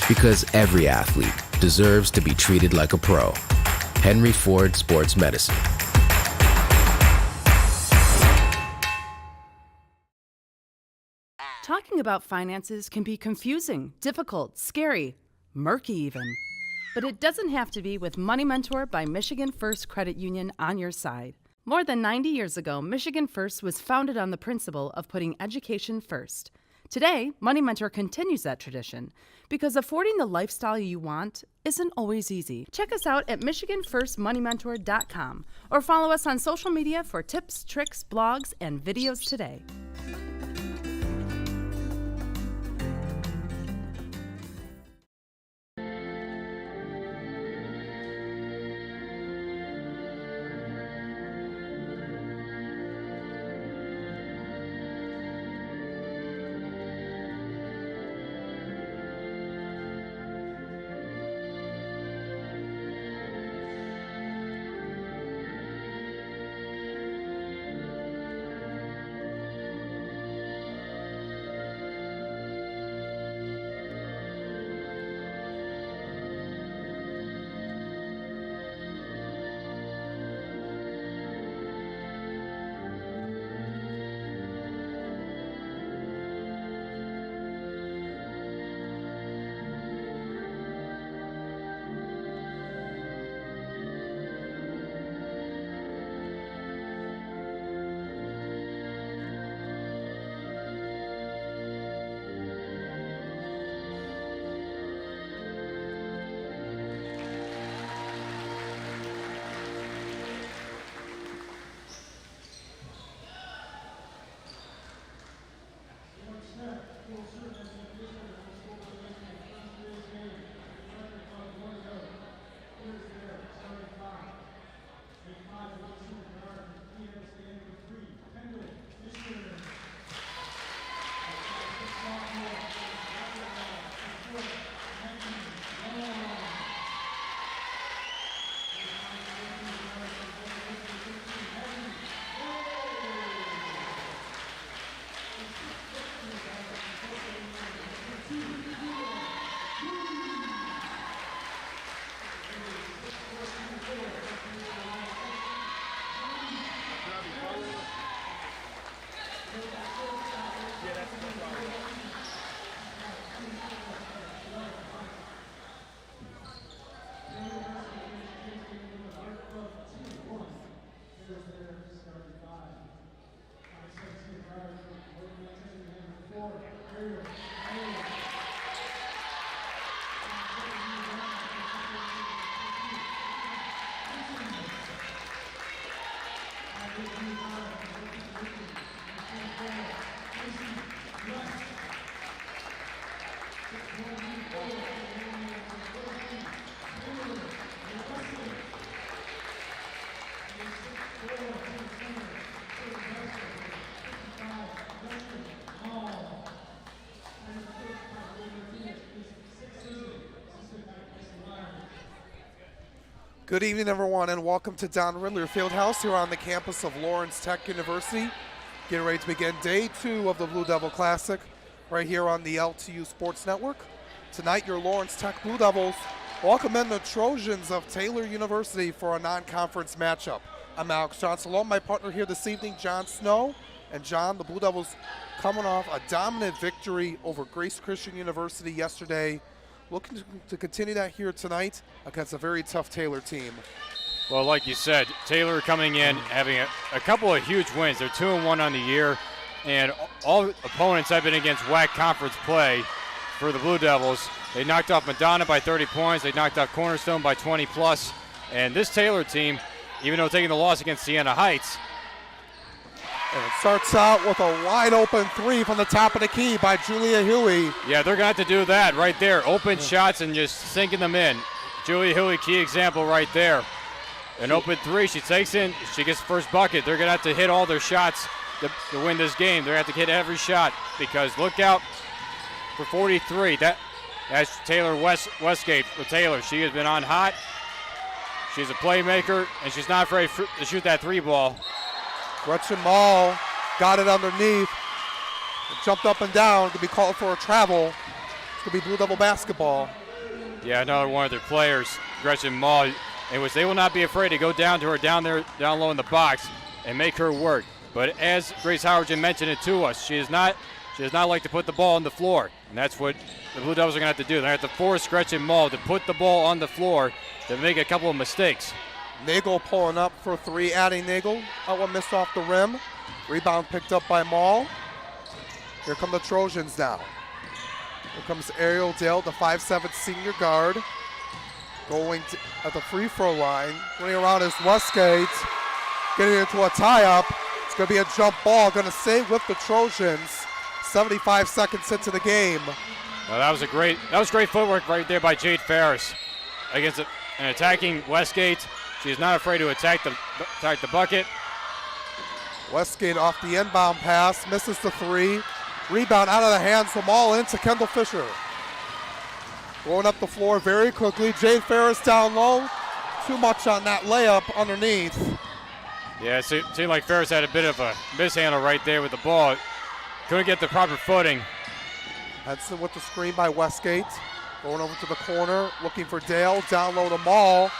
Because every athlete deserves to be treated like a pro. Henry Ford Sports Medicine. Talking about finances can be confusing, difficult, scary, murky even. But it doesn't have to be with Money Mentor by Michigan First Credit Union on your side. More than 90 years ago, Michigan First was founded on the principle of putting education first. Today, Money Mentor continues that tradition because affording the lifestyle you want isn't always easy. Check us out at MichiganFirstMoneyMentor.com or follow us on social media for tips, tricks, blogs, and videos today. Good evening, everyone, and welcome to Don Ridler Fieldhouse here on the campus of Lawrence Tech University. Getting ready to begin day 2 of the Blue Devil Classic right here on the LTU Sports Network. Tonight, your Lawrence Tech Blue Devils welcome in the Trojans of Taylor University for a non-conference matchup. I'm Alex Johnson, along my partner here this evening, John Snow. And John, the Blue Devils coming off a dominant victory over Grace Christian University yesterday. Looking to continue that here tonight against a very tough Taylor team. Well, like you said, Taylor coming in, having a couple of huge wins. They're 2-1 on the year, and all opponents have been against WAC conference play for the Blue Devils. They knocked off Madonna by 30 points. They knocked off Cornerstone by 20 plus. And this Taylor team, even though taking the loss against Siena Heights. And it starts out with a wide open three from the top of the key by Julia Huey. Yeah, they're going to have to do that right there. Open shots and just sinking them in. Julia Huey, key example right there. An open three, she takes in, she gets the first bucket. They're going to have to hit all their shots to win this game. They're going to have to hit every shot because look out for 43. That's Taylor Westgate for Taylor. She has been on hot. She's a playmaker, and she's not afraid to shoot that three ball. Gretchen Mall got it underneath. It jumped up and down to be called for a travel. It's going to be Blue Devil basketball. Yeah, another one of their players, Gretchen Mall, in which they will not be afraid to go down to her down low in the box and make her work. But as Grace Howerton mentioned it to us, she does not like to put the ball on the floor. And that's what the Blue Devils are going to have to do. They're going to have to force Gretchen Mall to put the ball on the floor to make a couple of mistakes. Nagel pulling up for three, adding Nagel. That one missed off the rim. Rebound picked up by Mall. Here come the Trojans now. Here comes Ariel Dale, the 5'7" senior guard. Going at the free throw line. Running around is Westgate. Getting into a tie-up. It's going to be a jump ball. Going to stay with the Trojans. 75 seconds into the game. Well, that was great footwork right there by Jade Ferris against an attacking Westgate. She is not afraid to attack the bucket. Westgate off the inbound pass, misses the three. Rebound out of the hands of Mall into Kendall Fisher. Going up the floor very quickly. Jade Ferris down low. Too much on that layup underneath. Yeah, it seemed like Ferris had a bit of a mishandle right there with the ball. Couldn't get the proper footing. Henson with the screen by Westgate. Going over to the corner, looking for Dale. Down low to Mall.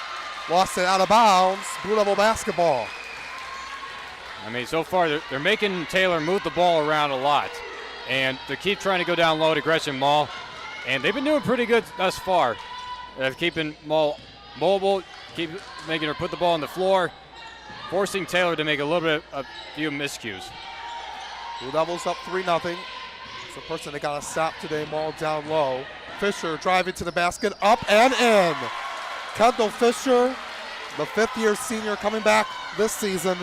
Lost it out of bounds. Blue Devil basketball. I mean, so far they're making Taylor move the ball around a lot. And they keep trying to go down low to Gretchen Mall. And they've been doing pretty good thus far. Keeping Mall mobile, keep making her put the ball on the floor, forcing Taylor to make a few miscues. Blue Devils up 3-0. It's the person that got a stop today, Mall down low. Fisher driving to the basket, up and in. Kendall Fisher, the fifth-year senior coming back this season.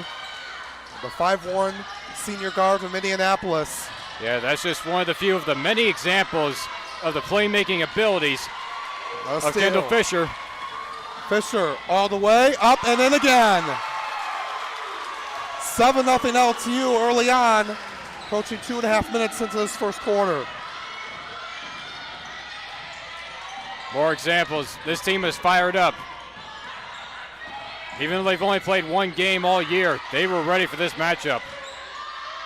The 5'1" senior guard from Indianapolis. Yeah, that's just one of the few of the many examples of the playmaking abilities of Kendall Fisher. Fisher all the way, up and in again. 7-0 LTU early on, approaching 2.5 minutes into this first quarter. More examples. This team is fired up. Even though they've only played one game all year, they were ready for this matchup.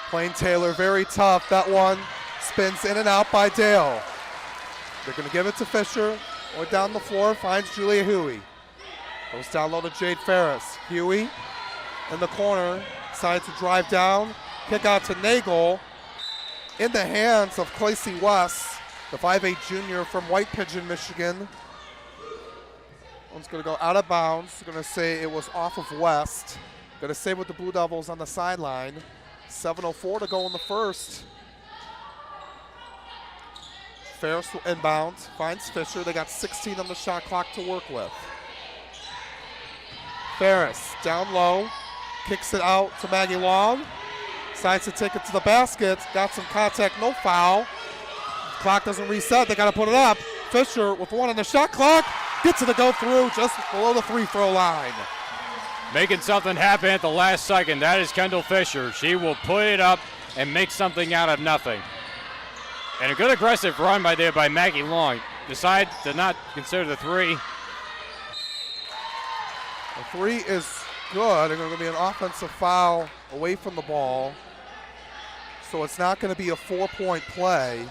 Playing Taylor very tough. That one spins in and out by Dale. They're going to give it to Fisher. Or down the floor, finds Julia Huey. Goes down low to Jade Ferris. Huey in the corner, decides to drive down. Kick out to Nagel. In the hands of Claycy West, the 5'8" junior from White Pigeon, Michigan. One's going to go out of bounds. Going to say it was off of West. Going to stay with the Blue Devils on the sideline. 7:04 to go in the first. Ferris will inbound, finds Fisher. They got 16 on the shot clock to work with. Ferris down low, kicks it out to Maggie Long. Decides to take it to the basket. Got some contact, no foul. Clock doesn't reset. They got to put it up. Fisher with one on the shot clock. Gets it to go through just below the free throw line. Making something happen at the last second. That is Kendall Fisher. She will put it up and make something out of nothing. And a good aggressive run by Maggie Long. Decide to not consider the three. The three is good. There's going to be an offensive foul away from the ball. So it's not going to be a 4-point play.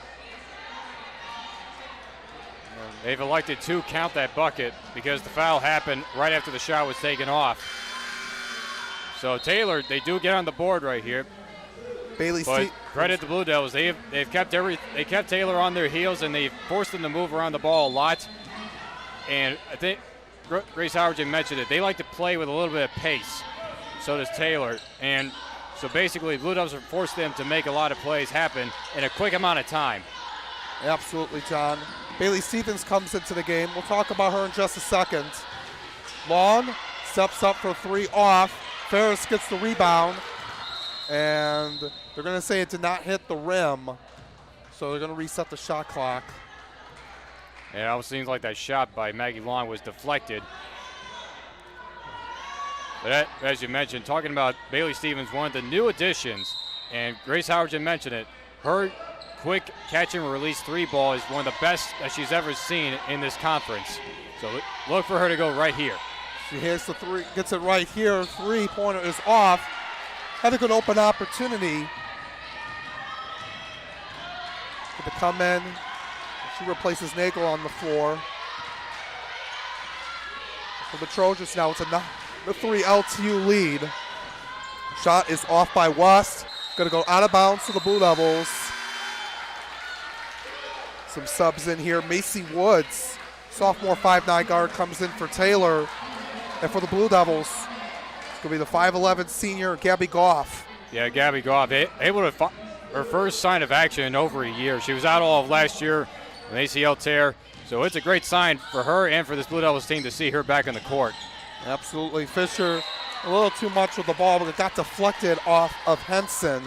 They've elected to count that bucket because the foul happened right after the shot was taken off. So Taylor, they do get on the board right here. But credit the Blue Devils. They've kept Taylor on their heels and they've forced them to move around the ball a lot. And I think Grace Howerton mentioned it. They like to play with a little bit of pace. So does Taylor. And so basically, Blue Devils have forced them to make a lot of plays happen in a quick amount of time. Absolutely, John. Bailey Stevens comes into the game. We'll talk about her in just a second. Long steps up for three off. Ferris gets the rebound. And they're going to say it did not hit the rim. So they're going to reset the shot clock. Yeah, it seems like that shot by Maggie Long was deflected. But as you mentioned, talking about Bailey Stevens, one of the new additions, and Grace Howerton mentioned it, her quick catch and release three ball is one of the best that she's ever seen in this conference. So look for her to go right here. She hits the three, gets it right here. Three-pointer is off. Had a good open opportunity to come in. She replaces Nagel on the floor. For the Trojans now, it's a 3 LTU lead. Shot is off by West. Going to go out of bounds to the Blue Devils. Some subs in here. Macy Woods, sophomore 5'9" guard, comes in for Taylor. And for the Blue Devils, it's going to be the 5'11" senior, Gabby Goff. Yeah, Gabby Goff, able to her first sign of action in over a year. She was out all of last year, an ACL tear. So it's a great sign for her and for this Blue Devils team to see her back on the court. Absolutely. Fisher a little too much with the ball, but it got deflected off of Henson.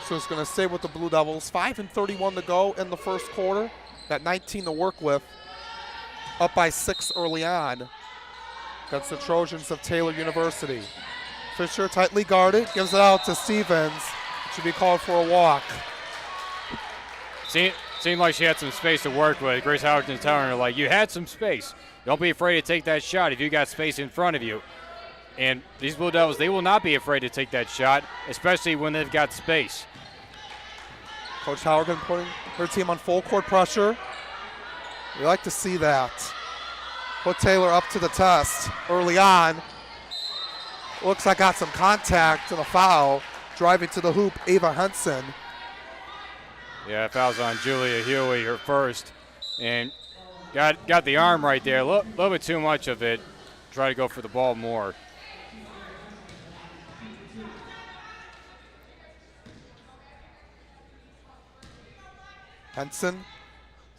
So it's going to stay with the Blue Devils. 5:31 to go in the first quarter. Got 19 to work with. Up by 6 early on. That's the Trojans of Taylor University. Fisher tightly guarded, gives it out to Stevens. Should be called for a walk. Seemed like she had some space to work with. Grace Howerton's telling her, like, you had some space. Don't be afraid to take that shot if you got space in front of you. And these Blue Devils, they will not be afraid to take that shot, especially when they've got space. Coach Howerton putting her team on full court pressure. We like to see that. Put Taylor up to the test early on. Looks like got some contact and a foul. Driving to the hoop, Ava Henson. Yeah, foul's on Julia Huey, her first. And got the arm right there. A little bit too much of it. Try to go for the ball more. Henson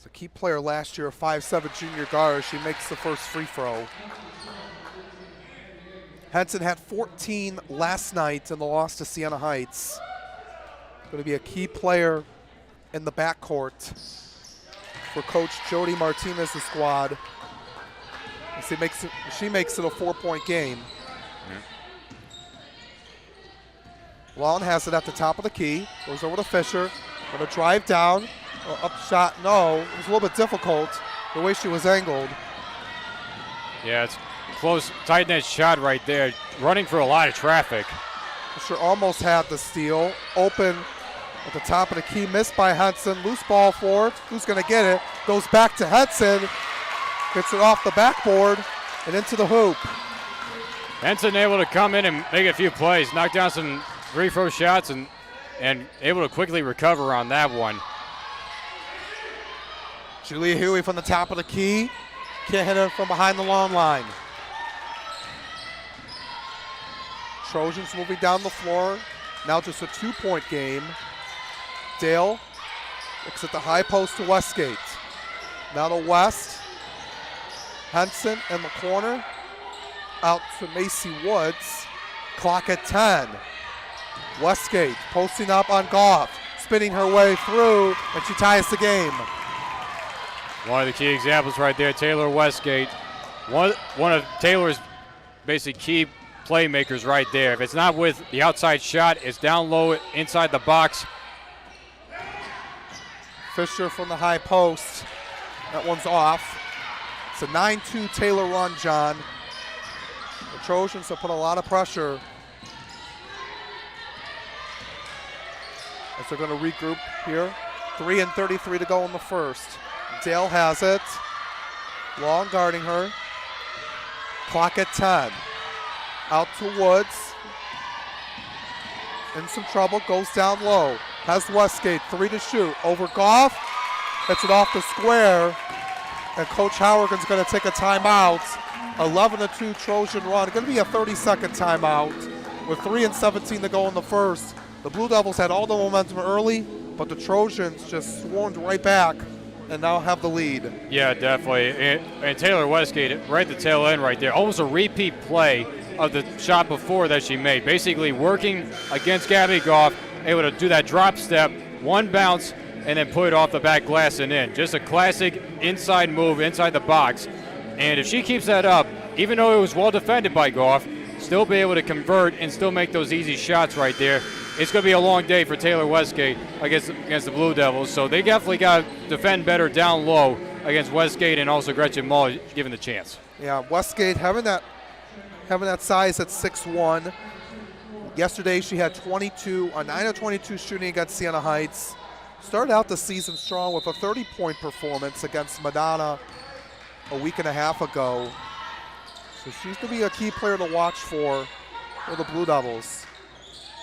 is a key player last year, a 5'7" junior guard. She makes the first free throw. Henson had 14 last night in the loss to Siena Heights. Going to be a key player in the backcourt for Coach Jody Martinez's squad. She makes it a 4-point game. Long has it at the top of the key. Goes over to Fisher. Going to drive down. Up shot, no. It was a little bit difficult the way she was angled. Yeah, it's close, tight net shot right there. Running for a lot of traffic. Fisher almost had the steal. Open at the top of the key. Missed by Henson. Loose ball for it. Who's going to get it? Goes back to Henson. Gets it off the backboard and into the hoop. Henson able to come in and make a few plays. Knock down some free throw shots and able to quickly recover on that one. Julia Huey from the top of the key. Can't hit it from behind the long line. Trojans moving down the floor. Now just a 2-point game. Dale looks at the high post to Westgate. Now to West. Henson in the corner. Out to Macy Woods. Clock at 10. Westgate posting up on Goff. Spinning her way through, and she ties the game. One of the key examples right there, Taylor Westgate. One of Taylor's basic key playmakers right there. If it's not with the outside shot, it's down low inside the box. Fisher from the high post. That one's off. It's a 9-2 Taylor run, John. The Trojans have put a lot of pressure as they're going to regroup here. 3:33 to go in the first. Dale has it. Long guarding her. Clock at 10. Out to Woods. In some trouble, goes down low. Has Westgate, 3 to shoot. Over Goff. Gets it off the square. And Coach Howerton's going to take a timeout. 11-2 Trojan run. Going to be a 30-second timeout with 3:17 to go in the first. The Blue Devils had all the momentum early, but the Trojans just swarmed right back and now have the lead. Yeah, definitely. And Taylor Westgate, right at the tail end right there, almost a repeat play of the shot before that she made. Basically working against Gabby Goff, able to do that drop step, one bounce, and then put it off the back glass and in. Just a classic inside move inside the box. And if she keeps that up, even though it was well defended by Goff, still be able to convert and still make those easy shots right there. It's going to be a long day for Taylor Westgate against the Blue Devils. So they definitely got to defend better down low against Westgate and also Gretchen Mull given the chance. Yeah, Westgate having that size at 6'1". Yesterday she had 9 of 22 shooting against Siena Heights. started out the season strong with a 30-point performance against Madonna a week and a half ago. So she's going to be a key player to watch for the Blue Devils.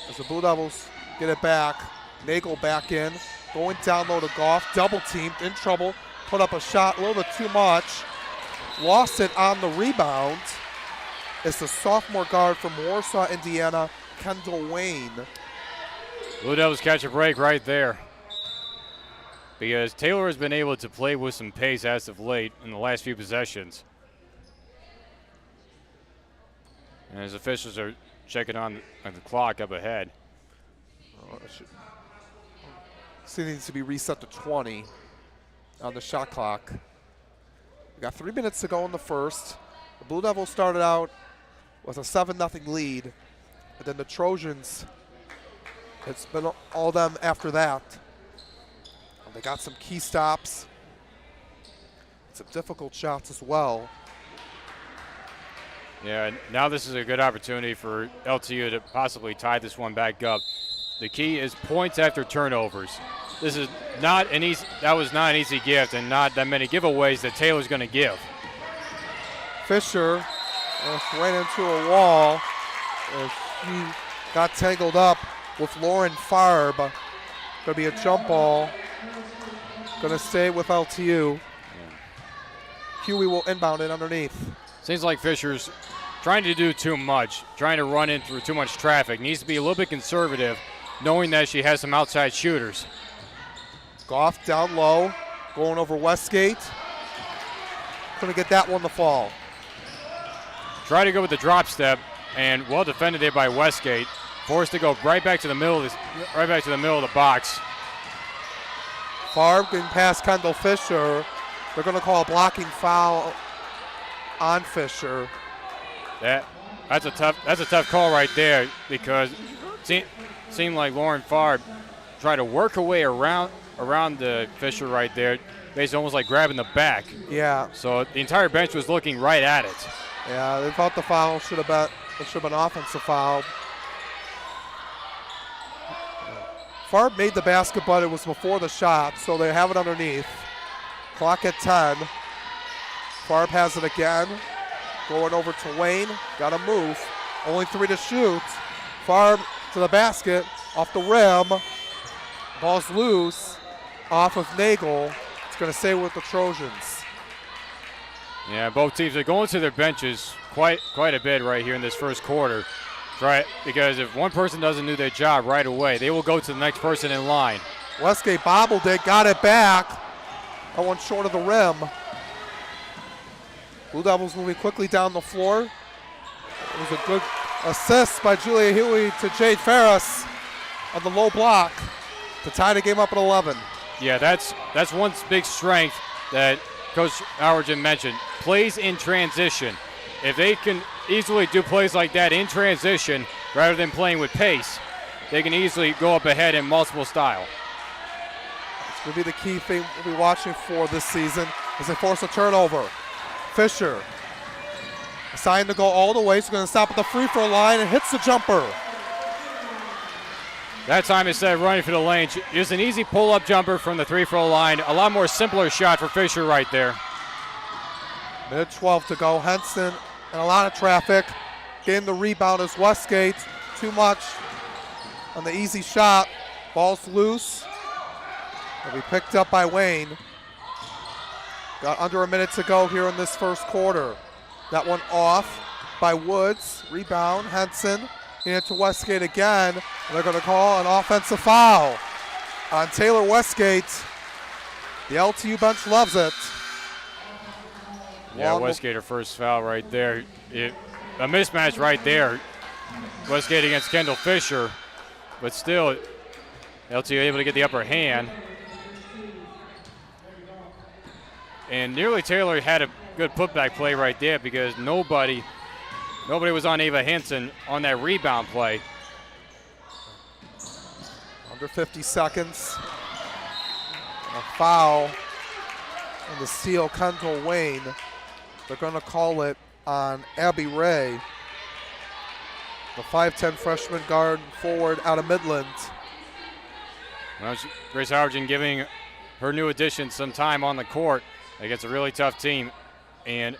As the Blue Devils get it back, Nagel back in, going down low to Goff, double teamed, in trouble, put up a shot a little bit too much, lost it on the rebound. It's the sophomore guard from Warsaw, Indiana, Kendall Wayne. Blue Devils catch a break right there, because Taylor has been able to play with some pace as of late in the last few possessions. And as officials are checking on the clock up ahead. It needs to be reset to 20 on the shot clock. We got 3 minutes to go in the first. The Blue Devils started out with a 7-0 lead, but then the Trojans, it's been all them after that. And they got some key stops, some difficult shots as well. Yeah, now this is a good opportunity for LTU to possibly tie this one back up. The key is points after turnovers. This is not an easy, that was not an easy gift, and not that many giveaways that Taylor's going to give. Fisher ran into a wall. She got tangled up with Lauren Farb. Going to be a jump ball. Going to stay with LTU. Yeah. Huey will inbound it underneath. Seems like Fisher's trying to do too much, trying to run in through too much traffic. Needs to be a little bit conservative, knowing that she has some outside shooters. Goff down low, going over Westgate. Couldn't get that one to fall. Try to go with the drop step, and well defended there by Westgate. Forced to go right back to the middle of the box. Favre getting past Kendall Fisher. They're going to call a blocking foul on Fisher. That's a tough call right there, because it seemed like Lauren Favre tried to work her way around the Fisher right there, basically almost like grabbing the back. Yeah. So the entire bench was looking right at it. Yeah, they thought the foul should have been an offensive foul. Favre made the basket, but it was before the shot, so they have it underneath. Clock at 10. Favre has it again. Going over to Wayne. Got to move. Only 3 to shoot. Favre to the basket. Off the rim. Ball's loose. Off of Nagel. It's going to stay with the Trojans. Yeah, both teams are going to their benches quite a bit right here in this first quarter. Right, because if one person doesn't do their job right away, they will go to the next person in line. Westgate bobbled it, got it back. That one short of the rim. Blue Devils moving quickly down the floor. It was a good assist by Julia Huey to Jade Ferris on the low block to tie the game up at 11. Yeah, that's one big strength that Coach Howerton mentioned. Plays in transition. If they can easily do plays like that in transition rather than playing with pace, they can easily go up ahead in multiple style. It's going to be the key thing we'll be watching for this season as they force a turnover. Fisher assigned to go all the way, so going to stop at the free throw line and hits the jumper. That time, instead of running for the lane, just an easy pull-up jumper from the free throw line. A lot more simpler shot for Fisher right there. Minute 12 to go. Henson and a lot of traffic. Getting the rebound is Westgate. Too much on the easy shot. Ball's loose. It'll be picked up by Wayne. Got under a minute to go here in this first quarter. That one off by Woods. Rebound, Henson. Into Westgate again. And they're going to call an offensive foul on Taylor Westgate. The LTU bench loves it. Yeah, Westgate, her first foul right there. A mismatch right there. Westgate against Kendall Fisher, but still, LTU able to get the upper hand. And nearly Taylor had a good putback play right there, because nobody was on Ava Henson on that rebound play. Under 50 seconds. A foul on the steal, Kendall Wayne. They're going to call it on Abby Ray, the 5'10 freshman guard forward out of Midland. Well, Grace Howerton giving her new addition some time on the court against a really tough team. And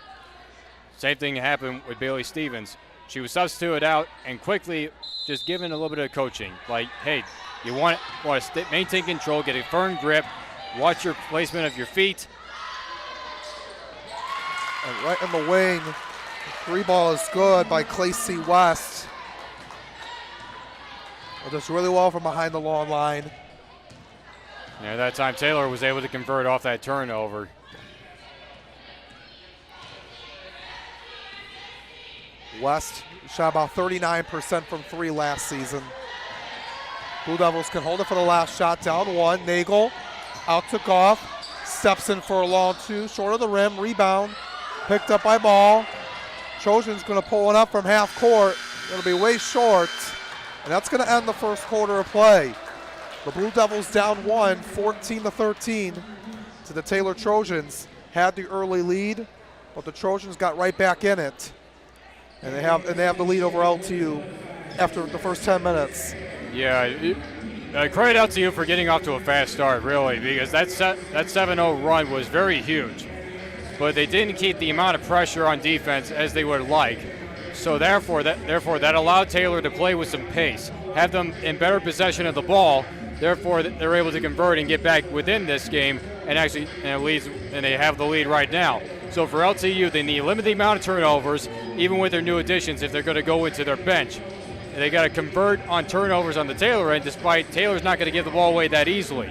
same thing happened with Bailey Stevens. She was substituted out and quickly just given a little bit of coaching. Like, hey, you want to maintain control, get a firm grip, watch your placement of your feet. And right in the wing, the three ball is good by Claycy West. Does really well from behind the long line. Yeah, that time Taylor was able to convert off that turnover. West shot about 39% from three last season. Blue Devils can hold it for the last shot, down one. Nagel out to Goff, steps in for a long two, short of the rim, rebound, picked up by Ball. Trojans going to pull it up from half court. It'll be way short, and that's going to end the first quarter of play. The Blue Devils down one, 14-13 to the Taylor Trojans. Had the early lead, but the Trojans got right back in it. And they have the lead over LTU after the first 10 minutes. Yeah, credit LTU for getting off to a fast start, really, because that 7-0 run was very huge. But they didn't keep the amount of pressure on defense as they would like. So therefore that allowed Taylor to play with some pace, have them in better possession of the ball. Therefore, they're able to convert and get back within this game, and they have the lead right now. So for LTU, they need a limited amount of turnovers, even with their new additions, if they're going to go into their bench. They got to convert on turnovers on the Taylor end, despite Taylor's not going to give the ball away that easily.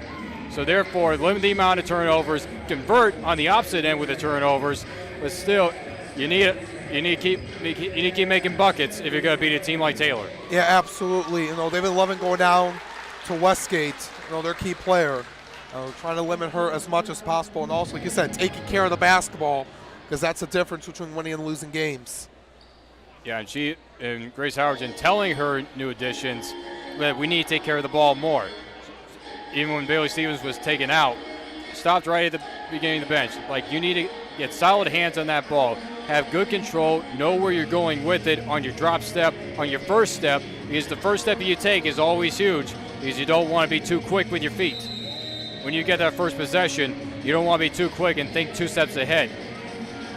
So therefore, limit the amount of turnovers, convert on the opposite end with the turnovers, but still, you need to keep making buckets if you're going to beat a team like Taylor. Yeah, absolutely. They've been loving going down to Westgate, their key player. Trying to limit her as much as possible, and also, like you said, taking care of the basketball, because that's the difference between winning and losing games. Yeah, and Grace Howerton telling her new additions that we need to take care of the ball more. Even when Bailey Stevens was taken out, stopped right at the beginning of the bench. Like, you need to get solid hands on that ball, have good control, know where you're going with it on your drop step, on your first step, because the first step you take is always huge, because you don't want to be too quick with your feet. When you get that first possession, you don't want to be too quick and think 2 steps ahead.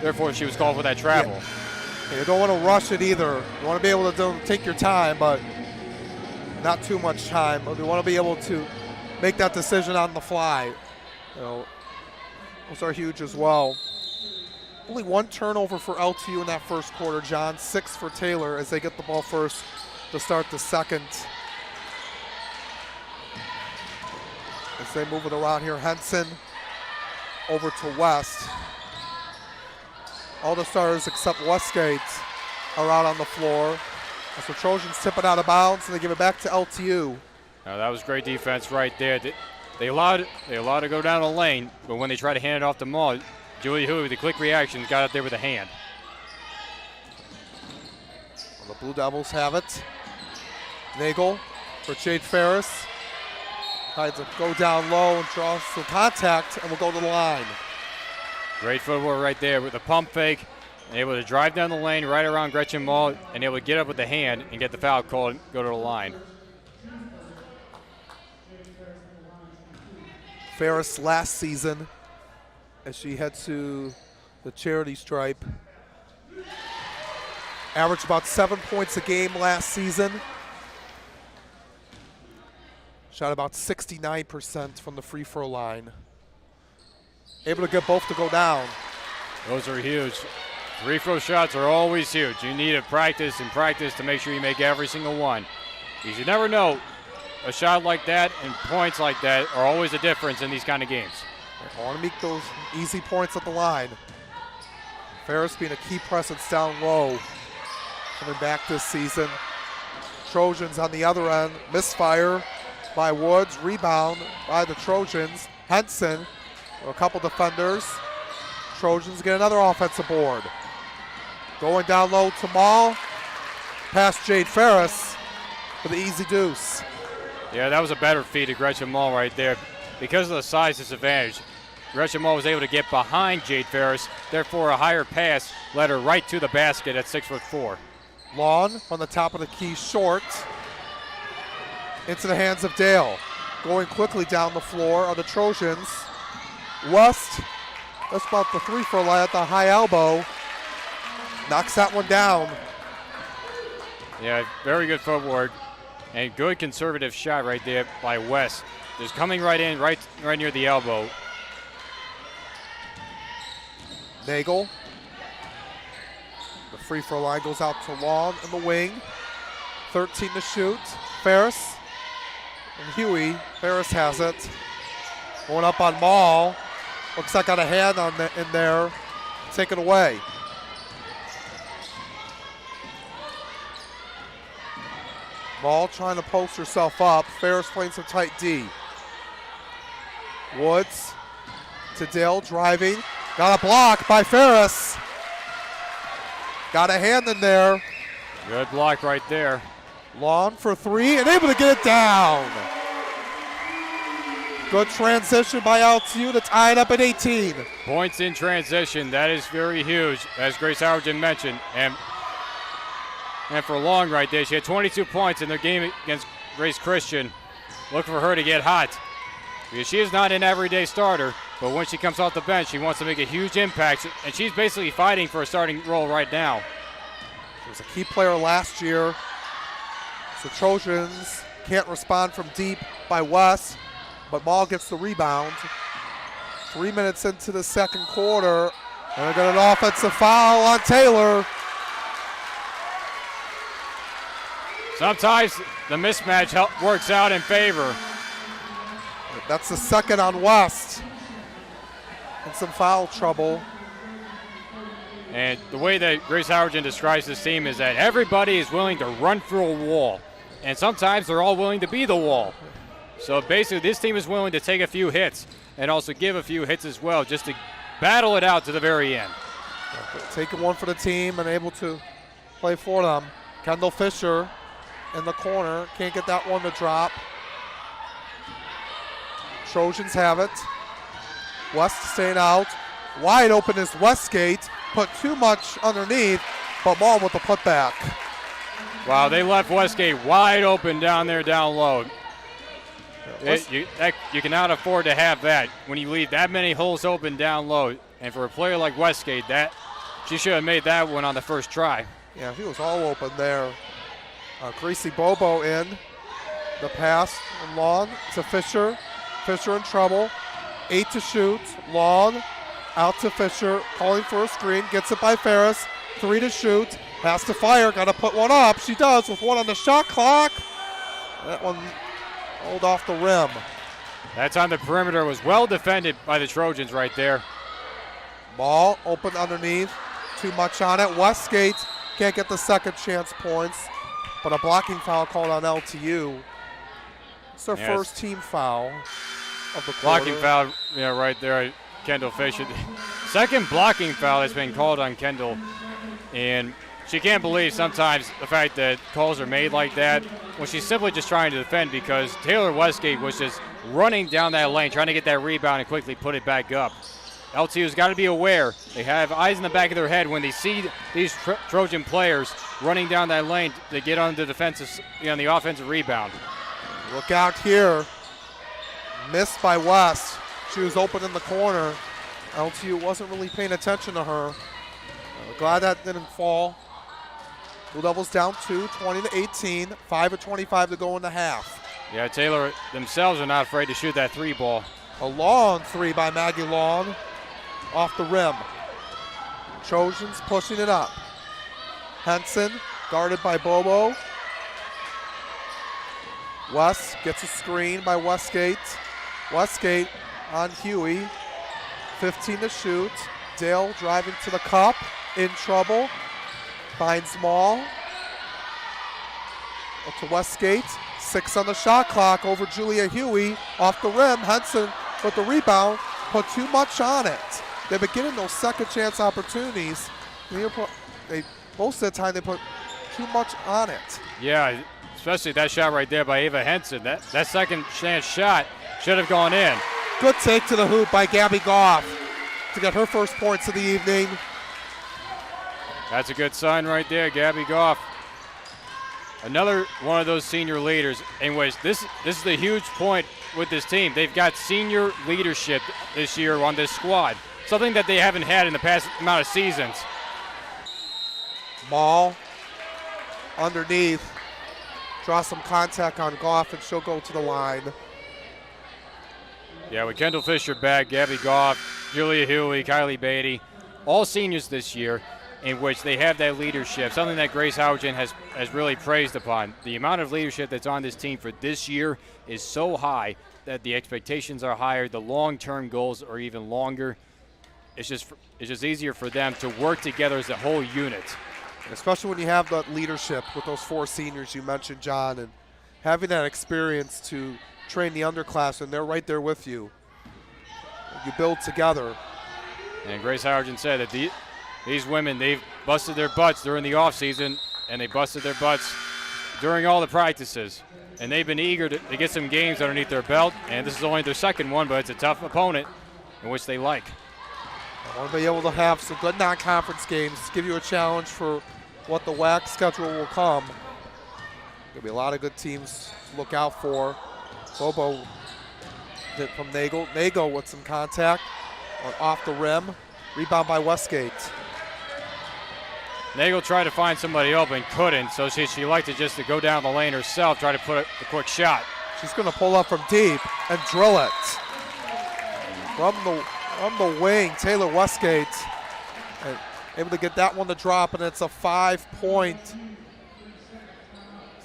Therefore, she was called for that travel. Yeah. You don't want to rush it either. You want to be able to take your time, but not too much time. But you want to be able to make that decision on the fly. Those are huge as well. Only one turnover for LTU in that first quarter, John. 6 for Taylor as they get the ball first to start the second. As they move it around here, Henson over to West. All the starters except Westgate are out on the floor. So Trojans tip it out of bounds, and they give it back to LTU. Now that was great defense right there. They allowed to go down the lane, but when they try to hand it off to Maul, Julie Huey with a quick reaction got out there with a hand. Well, the Blue Devils have it. Nagel for Jade Ferris. Tries to go down low and draw some contact, and will go to the line. Great footwork right there with a pump fake, and able to drive down the lane right around Gretchen Maul, and able to get up with the hand and get the foul call and go to the line. Ferris last season, as she heads to the charity stripe, averaged about 7 points a game last season. Shot about 69% from the free throw line. Able to get both to go down. Those are huge. Free throw shots are always huge. You need to practice and practice to make sure you make every single one. Because you never know, a shot like that and points like that are always a difference in these kind of games. I want to make those easy points at the line. Ferris being a key presence down low. Coming back this season. Trojans on the other end, misfire by Woods, rebound by the Trojans. Henson, a couple defenders. Trojans get another offensive board. Going down low to Maul, past Jade Ferris for the easy deuce. Yeah, that was a better feed to Gretchen Maul right there. Because of the size disadvantage, Gretchen Maul was able to get behind Jade Ferris, therefore a higher pass led her right to the basket at 6'4". Long on the top of the key, short. Into the hands of Dale. going quickly down the floor are the Trojans. West, that's about the 3-throw line at the high elbow. Knocks that one down. Yeah, very good footwork. And good conservative shot right there by West. Just coming right in, right near the elbow. Nagel. The free throw line goes out to Long in the wing. 13 to shoot. Ferris and Huey. Ferris has it. Going up on Maul. Looks like got a hand on in there. Take it away. Maul trying to post herself up. Ferris playing some tight D. Woods to Dale driving. Got a block by Ferris. Got a hand in there. Good block right there. Long for 3 and able to get it down. Good transition by LTU to tie it up at 18. Points in transition, that is very huge, as Grace Howerton mentioned. And for Long right there, she had 22 points in their game against Grace Christian. Look for her to get hot, because she is not an everyday starter, but when she comes off the bench, she wants to make a huge impact, and she's basically fighting for a starting role right now. She was a key player last year. So Trojans can't respond from deep by West, but Maul gets the rebound. 3 minutes into the second quarter, and they got an offensive foul on Taylor. Sometimes the mismatch works out in favor. That's the second on West. And some foul trouble. And the way that Grace Howerton describes this team is that everybody is willing to run through a wall. And sometimes they're all willing to be the wall. So basically this team is willing to take a few hits and also give a few hits as well, just to battle it out to the very end. Taking one for the team and able to play for them. Kendall Fisher in the corner. Can't get that one to drop. Trojans have it. West staying out. Wide open is Westgate. Put too much underneath, but Maul with the putback. Wow, they left Westgate wide open down there down low. You cannot afford to have that when you leave that many holes open down low. And for a player like Westgate, she should have made that one on the first try. Yeah, he was all open there. Greasy Bobo in. The pass from Long to Fisher. Fisher in trouble. 8 to shoot. Long out to Fisher. Calling for a screen. Gets it by Ferris. 3 to shoot. Pass to Fire. Got to put one up. She does with one on the shot clock. That one rolled off the rim. That time the perimeter was well defended by the Trojans right there. Ball open underneath. Too much on it. Westgate can't get the second chance points. But a blocking foul called on LTU. It's their first team foul of the quarter. Blocking foul, right there, Kendall Fisher. Second blocking foul has been called on Kendall. And she can't believe sometimes the fact that calls are made like that when she's simply just trying to defend, because Taylor Westgate was just running down that lane, trying to get that rebound and quickly put it back up. LTU's got to be aware. They have eyes in the back of their head when they see these Trojan players running down that lane to get on the defensive, on the offensive rebound. Look out here. Missed by West. She was open in the corner. LTU wasn't really paying attention to her. Glad that didn't fall. Blue Devils down 2, 20 to 18. 5 of 25 to go in the half. Yeah, Taylor themselves are not afraid to shoot that 3 ball. A long 3 by Maggie Long. Off the rim. Trojans pushing it up. Henson guarded by Bobo. West gets a screen by Westgate. Westgate on Huey. 15 to shoot. Dale driving to the cup. In trouble. Finds Maul. Up to Westgate. 6 on the shot clock over Julia Huey. Off the rim. Henson with the rebound. Put too much on it. They've been getting those second chance opportunities. Most of the time they put too much on it. Yeah, especially that shot right there by Ava Henson. That second chance shot should have gone in. Good take to the hoop by Gabby Goff to get her first points of the evening. That's a good sign right there, Gabby Goff. Another one of those senior leaders. Anyways, this is the huge point with this team. They've got senior leadership this year on this squad, something that they haven't had in the past amount of seasons. Maul underneath. Draw some contact on Goff, and she'll go to the line. Yeah, with Kendall Fisher back, Gabby Goff, Julia Huey, Kylie Beatty, all seniors this year, in which they have that leadership, something that Grace Hougen has really praised upon. The amount of leadership that's on this team for this year is so high that the expectations are higher, the long-term goals are even longer. It's just easier for them to work together as a whole unit. Especially when you have that leadership with those 4 seniors you mentioned, John, and having that experience to train the underclass, and they're right there with you. You build together. And Grace Hougen said that these women, they've busted their butts during the offseason, and they busted their butts during all the practices. And they've been eager to get some games underneath their belt, and this is only their second one, but it's a tough opponent in which they like. I want to be able to have some good non-conference games, give you a challenge for what the WAC schedule will come. There'll be a lot of good teams to look out for. Bobo hit from Nagel. Nagel with some contact off the rim. Rebound by Westgate. Nagel tried to find somebody open, couldn't, so she liked to just go down the lane herself, try to put a quick shot. She's going to pull up from deep and drill it. From the wing, Taylor Westgate able to get that one to drop, and it's a 5-point. It's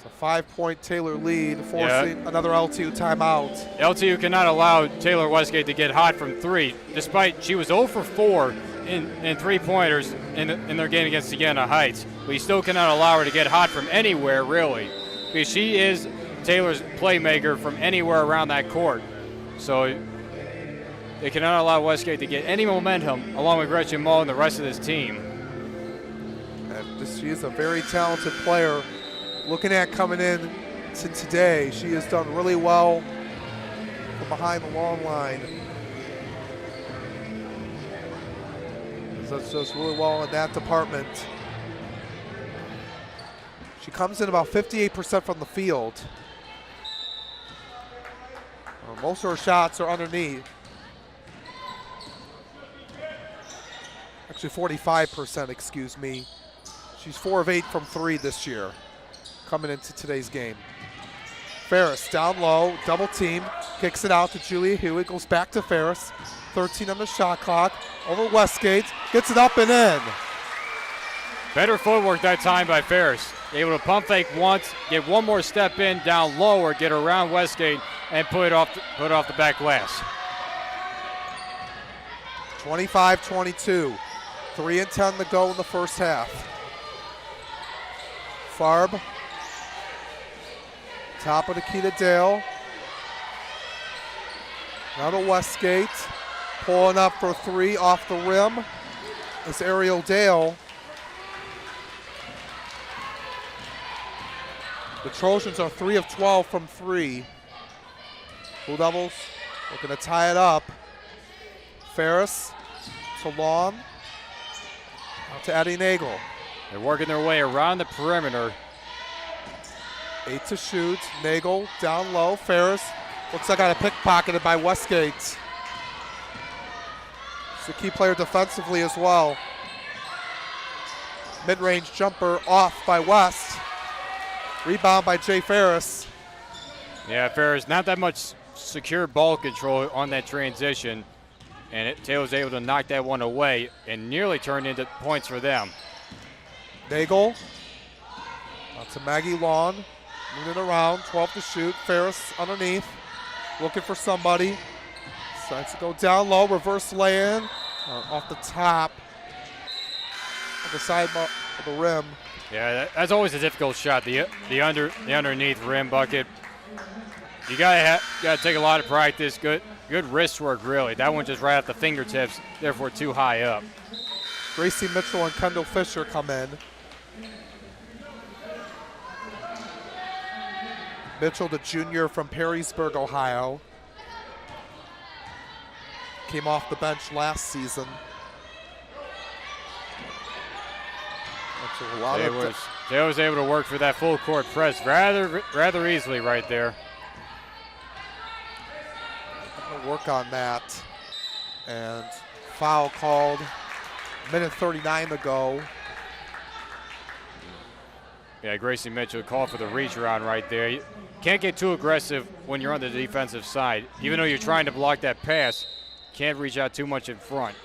a 5-point Taylor lead, forcing another LTU timeout. LTU cannot allow Taylor Westgate to get hot from 3, despite she was 0 for 4 in three-pointers in their game against Siena Heights. We still cannot allow her to get hot from anywhere, really, because she is Taylor's playmaker from anywhere around that court. So they cannot allow Westgate to get any momentum along with Gretchen Mull and the rest of this team. And she is a very talented player. Looking at coming in to today, she has done really well from behind the long line. Does really well in that department. She comes in about 58% from the field. Most of her shots are underneath. Actually 45%, excuse me. She's 4 of 8 from 3 this year, coming into today's game. Ferris down low, double team, kicks it out to Julia Huey, goes back to Ferris. 13 on the shot clock, over Westgate, gets it up and in. Better footwork that time by Ferris. Able to pump fake once, get one more step in, down lower, get around Westgate, and put it off the back glass. 25-22, 3 and 10 to go in the first half. Farb, top of Nikita Dale. Now to Westgate, pulling up for 3 off the rim. It's Ariel Dale. The Trojans are 3 of 12 from 3. Blue Devils looking to tie it up. Ferris to Long. Out to Addie Nagel. They're working their way around the perimeter. 8 to shoot. Nagel down low. Ferris looks like got pickpocketed by Westgate. She's a key player defensively as well. Mid-range jumper off by West. Rebound by Jay Ferris. Yeah, Ferris, not that much secure ball control on that transition. And Taylor was able to knock that one away and nearly turned into points for them. Nagel. Out to Maggie Lawn. Moving around, 12 to shoot. Ferris underneath. Looking for somebody. Decides to go down low, reverse lay-in. Off the top. On the side of the rim. Yeah, that's always a difficult shot. The underneath rim bucket. You gotta take a lot of practice. Good wrist work, really. That one just right at the fingertips, therefore too high up. Gracie Mitchell and Kendall Fisher come in. Mitchell, the junior from Perrysburg, Ohio. Came off the bench last season. So a lot of Taylor was able to work for that full court press rather easily right there. Work on that. And foul called. Minute 39 to go. Yeah, Gracie Mitchell called for the reach around right there. You can't get too aggressive when you're on the defensive side. Even though you're trying to block that pass, can't reach out too much in front.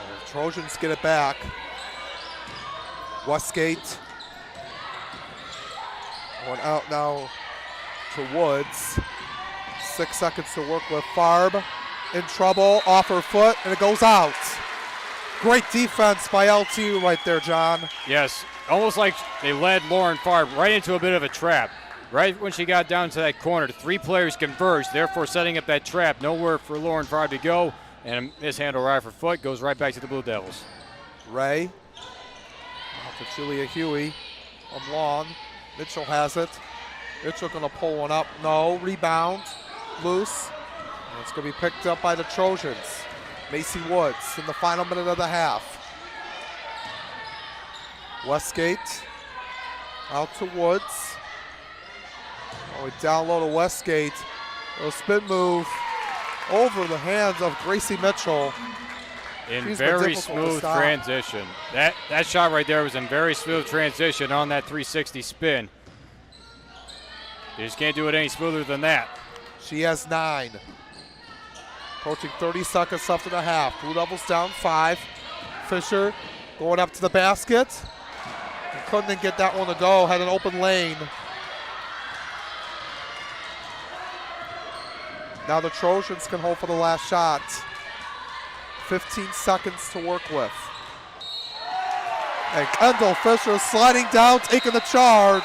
The Trojans get it back. Westgate. Going out now to Woods. 6 seconds to work with. Farb in trouble, off her foot, and it goes out. Great defense by LTU right there, John. Yes, almost like they led Lauren Farb right into a bit of a trap. Right when she got down to that corner, the 3 players converged, therefore setting up that trap. Nowhere for Lauren Farb to go, and a mishandle right for foot goes right back to the Blue Devils. Ray. Off to Julia Huey. On long. Mitchell has it. Mitchell gonna pull one up. No, rebound. Loose. And it's gonna be picked up by the Trojans. Macy Woods in the final minute of the half. Westgate out to Woods. Oh, down low to Westgate. A spin move over the hands of Gracie Mitchell. In very smooth transition. That shot right there was in very smooth transition on that 360 spin. You just can't do it any smoother than that. She has 9. Approaching 30 seconds left in the half. Blue Devils down 5. Fisher going up to the basket. And couldn't get that one to go. Had an open lane. Now the Trojans can hold for the last shot. 15 seconds to work with. And Kendall Fisher sliding down, taking the charge.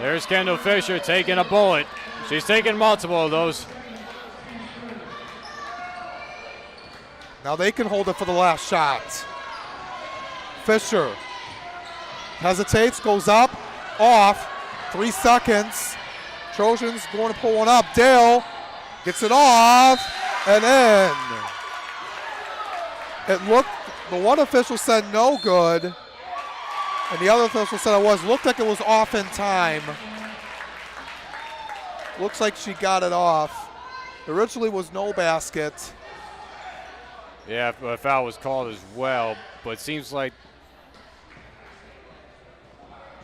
There's Kendall Fisher taking a bullet. She's taking multiple of those. Now they can hold it for the last shot. Fisher hesitates, goes up, off, 3 seconds. Trojans going to pull one up. Dale gets it off and in. It looked, the one official said no good, and the other official said it was. Looked like it was off in time. Looks like she got it off. Originally was no basket. Yeah, a foul was called as well, but it seems like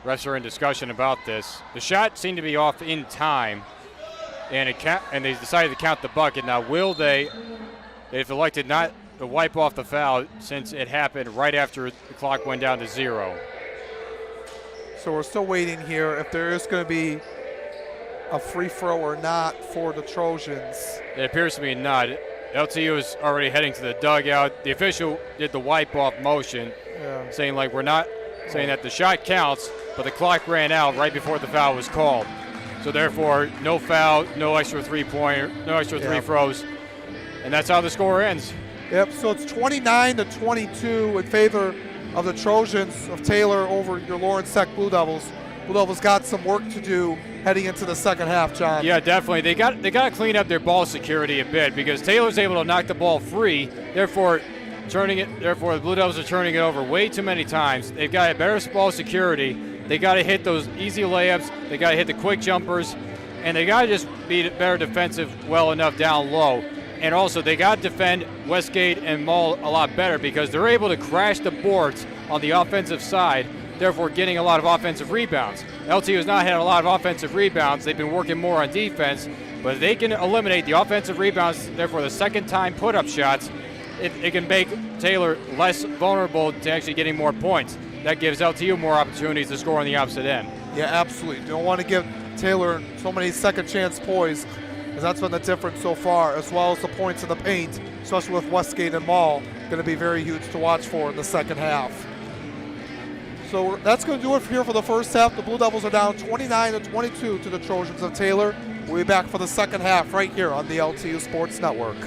refs are in discussion about this. The shot seemed to be off in time, and they decided to count the bucket. Now, they've elected not to wipe off the foul since it happened right after the clock went down to 0. So we're still waiting here if there is going to be a free throw or not for the Trojans. It appears to be not. LTU is already heading to the dugout. The official did the wipe-off motion, saying like we're not saying that the shot counts, but the clock ran out right before the foul was called. So therefore, no foul, no extra three-pointer, no extra free throws, and that's how the score ends. Yep, so it's 29-22 in favor of the Trojans of Taylor over your Lawrence Tech Blue Devils. Blue Devils got some work to do heading into the second half, John. Yeah, definitely. They got to clean up their ball security a bit because Taylor's able to knock the ball free. Therefore, the Blue Devils are turning it over way too many times. They've got a better ball security. They got to hit those easy layups. They got to hit the quick jumpers, and they got to just be better defensive well enough down low. And also, they got to defend Westgate and Mull a lot better because they're able to crash the boards on the offensive side, therefore getting a lot of offensive rebounds. LTU has not had a lot of offensive rebounds. They've been working more on defense, but if they can eliminate the offensive rebounds, therefore the second-time put-up shots, it can make Taylor less vulnerable to actually getting more points. That gives LTU more opportunities to score on the opposite end. Yeah, absolutely. You don't want to give Taylor so many second-chance points, because that's been the difference so far, as well as the points in the paint, especially with Westgate and Mull, going to be very huge to watch for in the second half. So that's going to do it here for the first half. The Blue Devils are down 29-22 to the Trojans of Taylor. We'll be back for the second half right here on the LTU Sports Network.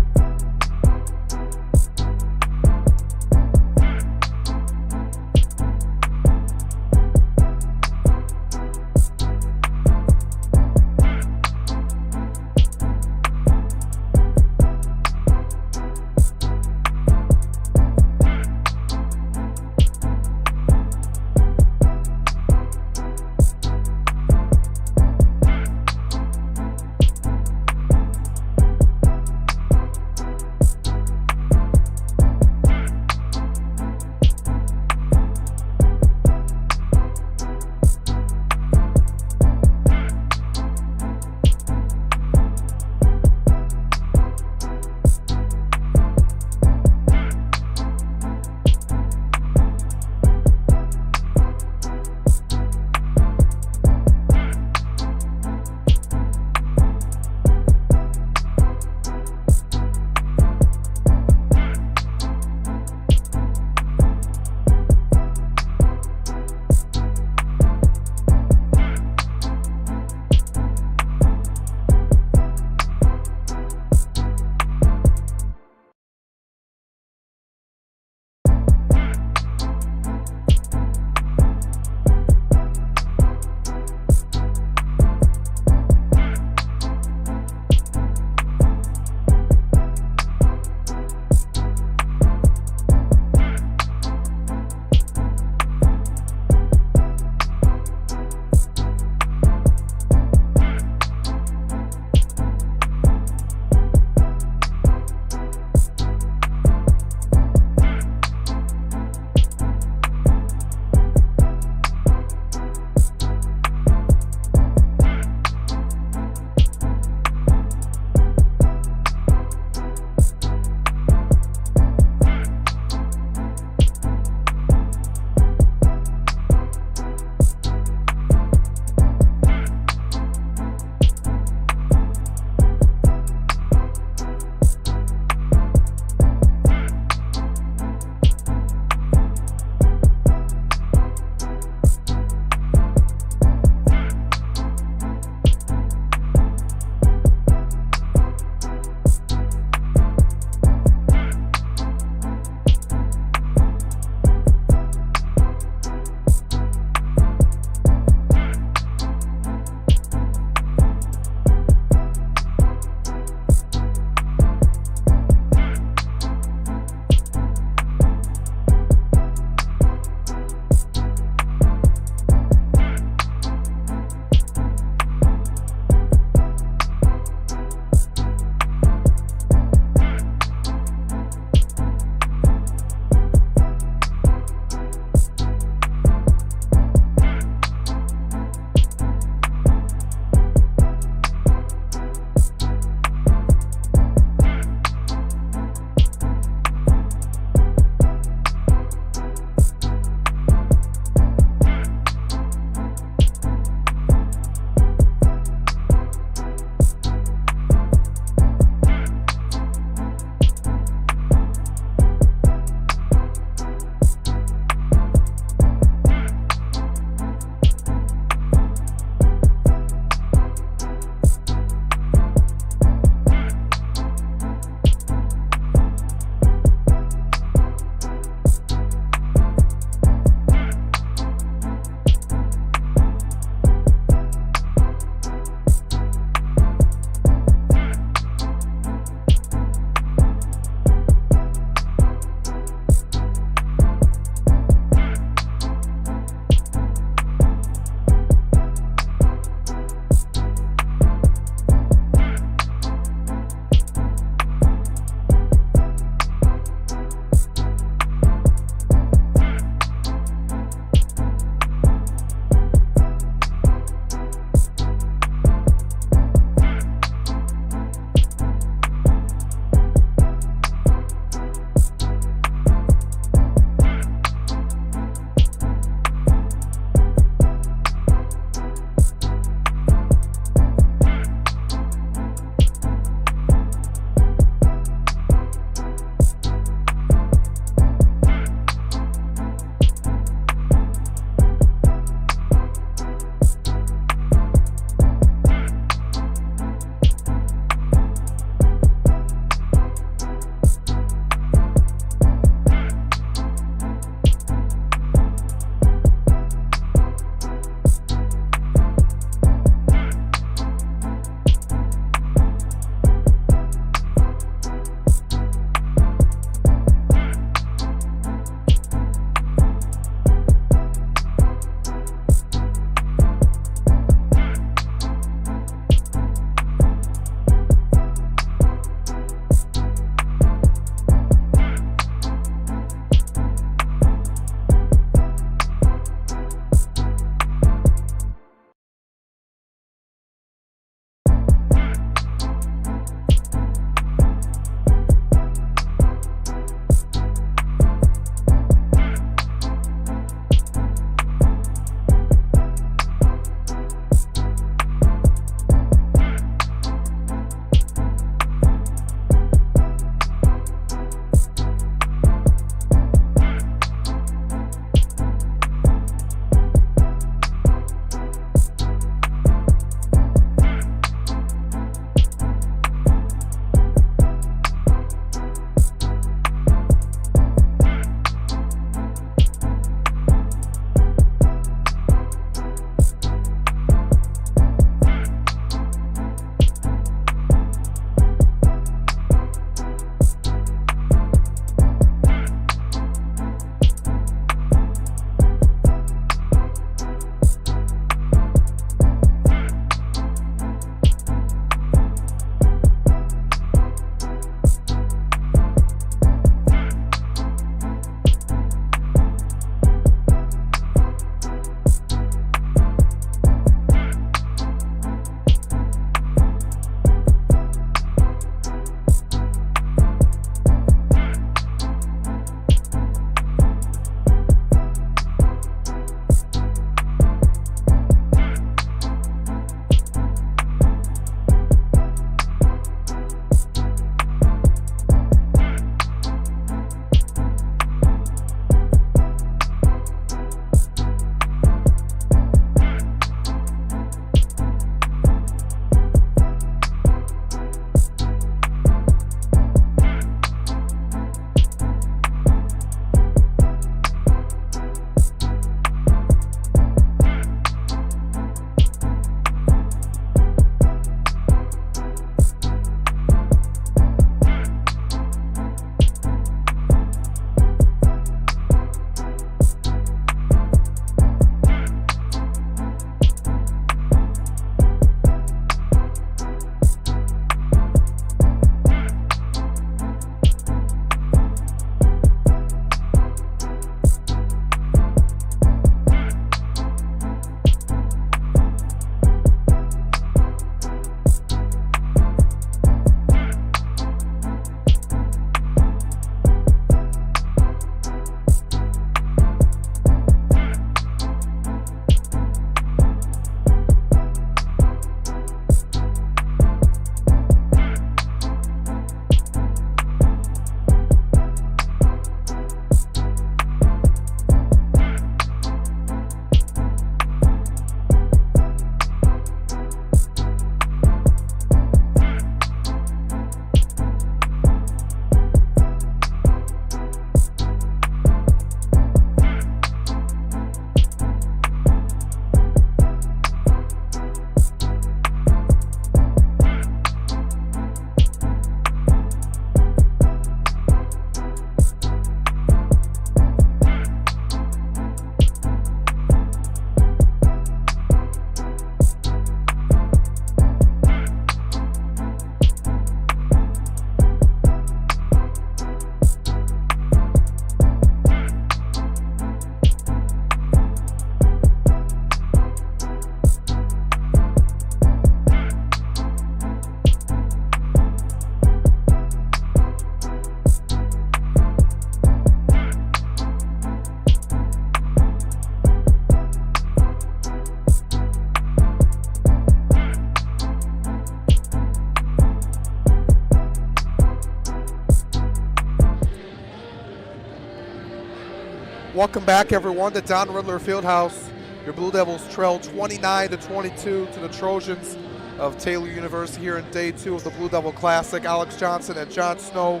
Welcome back, everyone, to Don Riddler Fieldhouse. Your Blue Devils trail 29-22 to the Trojans of Taylor University here in day 2 of the Blue Devil Classic. Alex Johnson and John Snow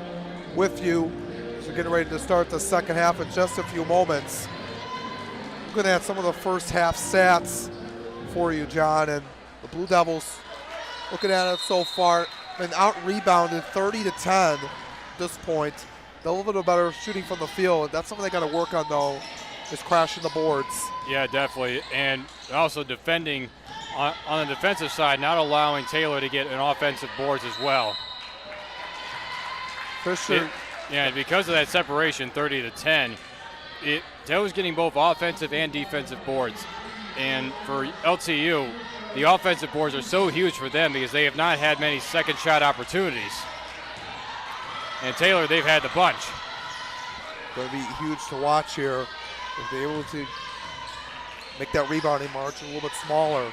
with you. So getting ready to start the second half in just a few moments. I'm going to have some of the first half stats for you, John. And the Blue Devils, looking at it so far, been out-rebounded 30-10 at this point. A little bit better shooting from the field. That's something they got to work on, though, is crashing the boards. Yeah, definitely. And also defending on the defensive side, not allowing Taylor to get an offensive boards as well. Fisher. And because of that separation, 30-10, Taylor's getting both offensive and defensive boards. And for LTU, the offensive boards are so huge for them because they have not had many second shot opportunities. And Taylor, they've had the bunch. Going to be huge to watch here if they're able to make that rebounding margin a little bit smaller.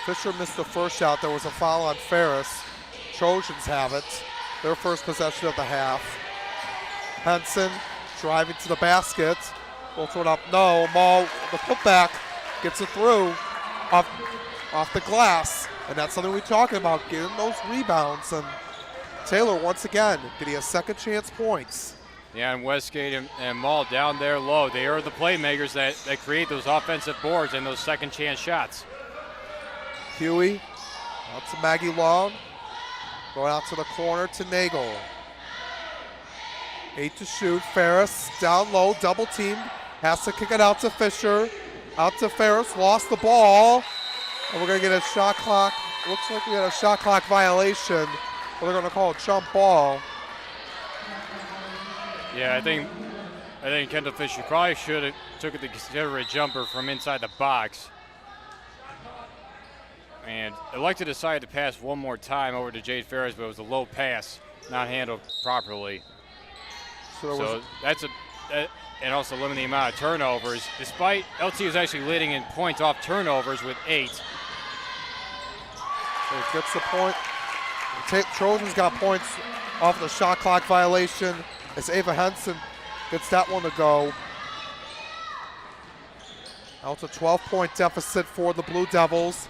Fisher missed the first shot. There was a foul on Ferris. Trojans have it. Their first possession of the half. Henson driving to the basket. Will throw it up. No. Maul, the putback, gets it through off the glass. And that's something we're talking about, getting those rebounds. And Taylor, once again, getting a second chance points. Yeah, and Westgate and Maul down there low. They are the playmakers that create those offensive boards and those second chance shots. Huey out to Maggie Long. Going out to the corner to Nagel. 8 to shoot. Ferris down low, double teamed. Has to kick it out to Fisher. Out to Ferris, lost the ball. And we're going to get a shot clock. Looks like we had a shot clock violation. But they're going to call a jump ball. Yeah, I think Kendall Fisher probably should have took it to consider a jumper from inside the box. And elected to decide to pass one more time over to Jade Ferris, but it was a low pass, not handled properly. So that's and also limiting the amount of turnovers. Despite LTU is actually leading in points off turnovers with 8. So it gets the point. Trojans got points off the shot clock violation as Ava Henson gets that one to go. Now it's a 12-point deficit for the Blue Devils.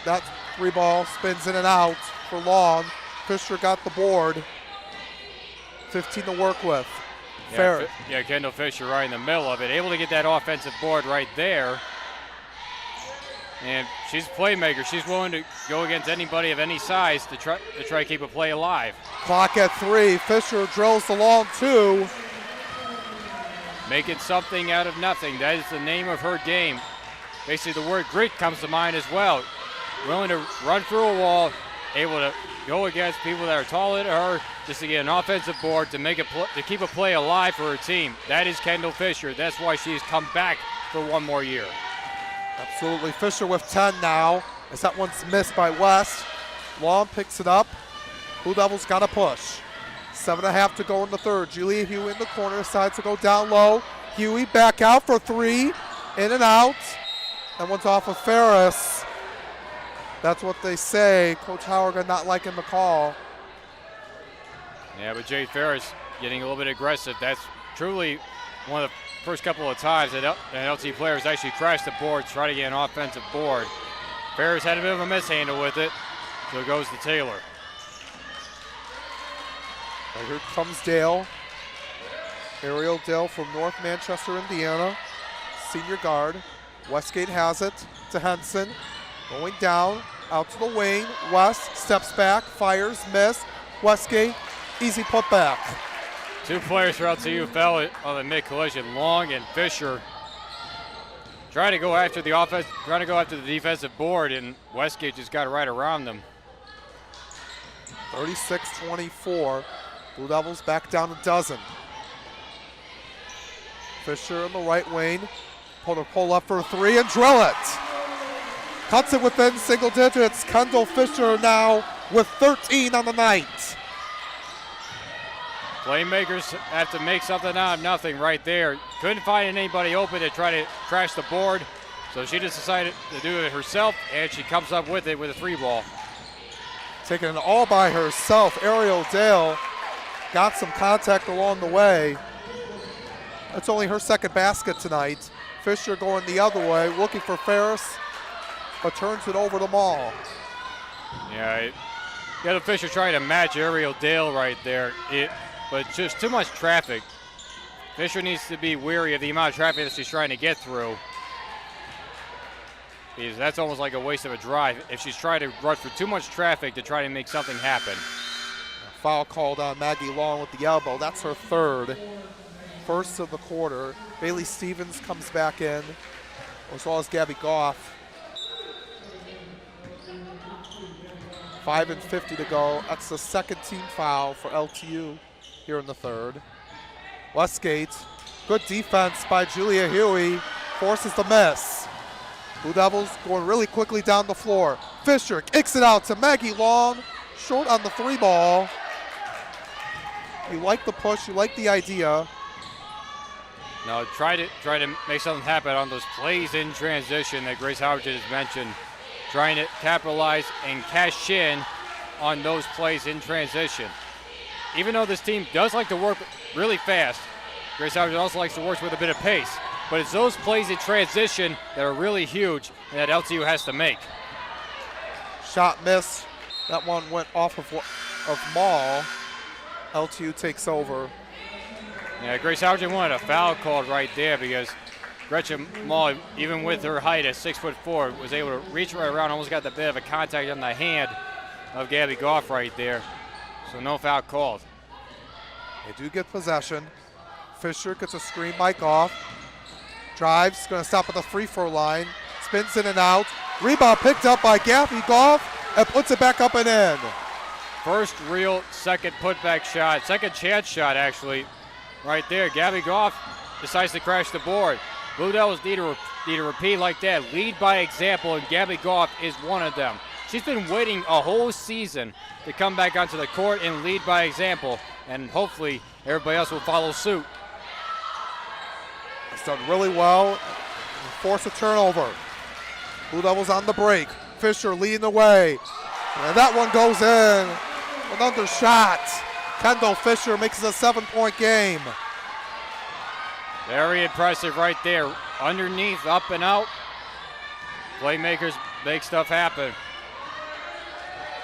That 3 ball spins in and out for Long. Fisher got the board. 15 to work with. Yeah, Kendall Fisher right in the middle of it, able to get that offensive board right there. And she's a playmaker. She's willing to go against anybody of any size to try to keep a play alive. Clock at 3. Fisher drills the long 2. Making something out of nothing. That is the name of her game. Basically, the word grit comes to mind as well. Willing to run through a wall, able to go against people that are taller than her, just to get an offensive board to keep a play alive for her team. That is Kendall Fisher. That's why she's come back for one more year. Absolutely. Fisher with 10 now, as that one's missed by West. Long picks it up. Blue Devils got to push. 7.5 to go in the third. Julia Huey in the corner, decides to go down low. Huey back out for 3, in and out. That one's off of Ferris. That's what they say. Coach Howard not liking the call. Yeah, but Jade Ferris getting a little bit aggressive. That's truly one of the first couple of times that LT players actually crashed the board, try to get an offensive board. Ferris had a bit of a mishandle with it, so it goes to Taylor. Right, here comes Dale. Ariel Dale from North Manchester, Indiana. Senior guard. Westgate has it to Henson. Going down, out to the wing. West steps back, fires, miss. Westgate, easy putback. 2 players for LTU fell on the mid-collision. Long and Fisher trying to go after the offense, trying to go after the defensive board, and Westgate just got right around them. 36-24. Blue Devils back down a dozen. Fisher in the right wing. Pull up for 3 and drill it. Cuts it within single digits. Kendall Fisher now with 13 on the night. Playmakers have to make something out of nothing right there. Couldn't find anybody open to try to crash the board, so she just decided to do it herself, and she comes up with it with a 3 ball. Taking it all by herself. Ariel Dale got some contact along the way. That's only her second basket tonight. Fisher going the other way, looking for Ferris, but turns it over to Mall. Yeah, Kendall Fisher trying to match Ariel Dale right there, but just too much traffic. Fisher needs to be wary of the amount of traffic that she's trying to get through, because that's almost like a waste of a drive if she's trying to run through too much traffic to try to make something happen. Foul called on Maggie Long with the elbow. That's her third. First of the quarter. Bailey Stevens comes back in, as well as Gabby Goff. 5:50 to go. That's the second team foul for LTU here in the third. Westgate, good defense by Julia Huey, forces the miss. Blue Devils going really quickly down the floor. Fisher kicks it out to Maggie Long, short on the three ball. You like the push, you like the idea. No, try to make something happen on those plays in transition that Grace Howard just mentioned. Trying to capitalize and cash in on those plays in transition. Even though this team does like to work really fast, Grace Howard also likes to work with a bit of pace. But it's those plays in transition that are really huge and that LTU has to make. Shot miss. That one went off of Mall. LTU takes over. Yeah, Grace Howard wanted a foul called right there because Gretchen Mall, even with her height at 6'4", was able to reach right around, almost got the bit of a contact on the hand of Gabby Goff right there. So no foul called. They do get possession. Fisher gets a screen by Goff. Drives, going to stop at the free throw line. Spins in and out. Rebound picked up by Gabby Goff and puts it back up and in. First real second putback shot, second chance shot actually, right there. Gabby Goff decides to crash the board. Blue Devils need to repeat like that. Lead by example, and Gabby Goff is one of them. She's been waiting a whole season to come back onto the court and lead by example, and hopefully everybody else will follow suit. It's done really well. Force a turnover. Blue Devils on the break. Fisher leading the way. And that one goes in. Another shot. Kendall Fisher makes it a 7-point game. Very impressive right there. Underneath, up and out. Playmakers make stuff happen.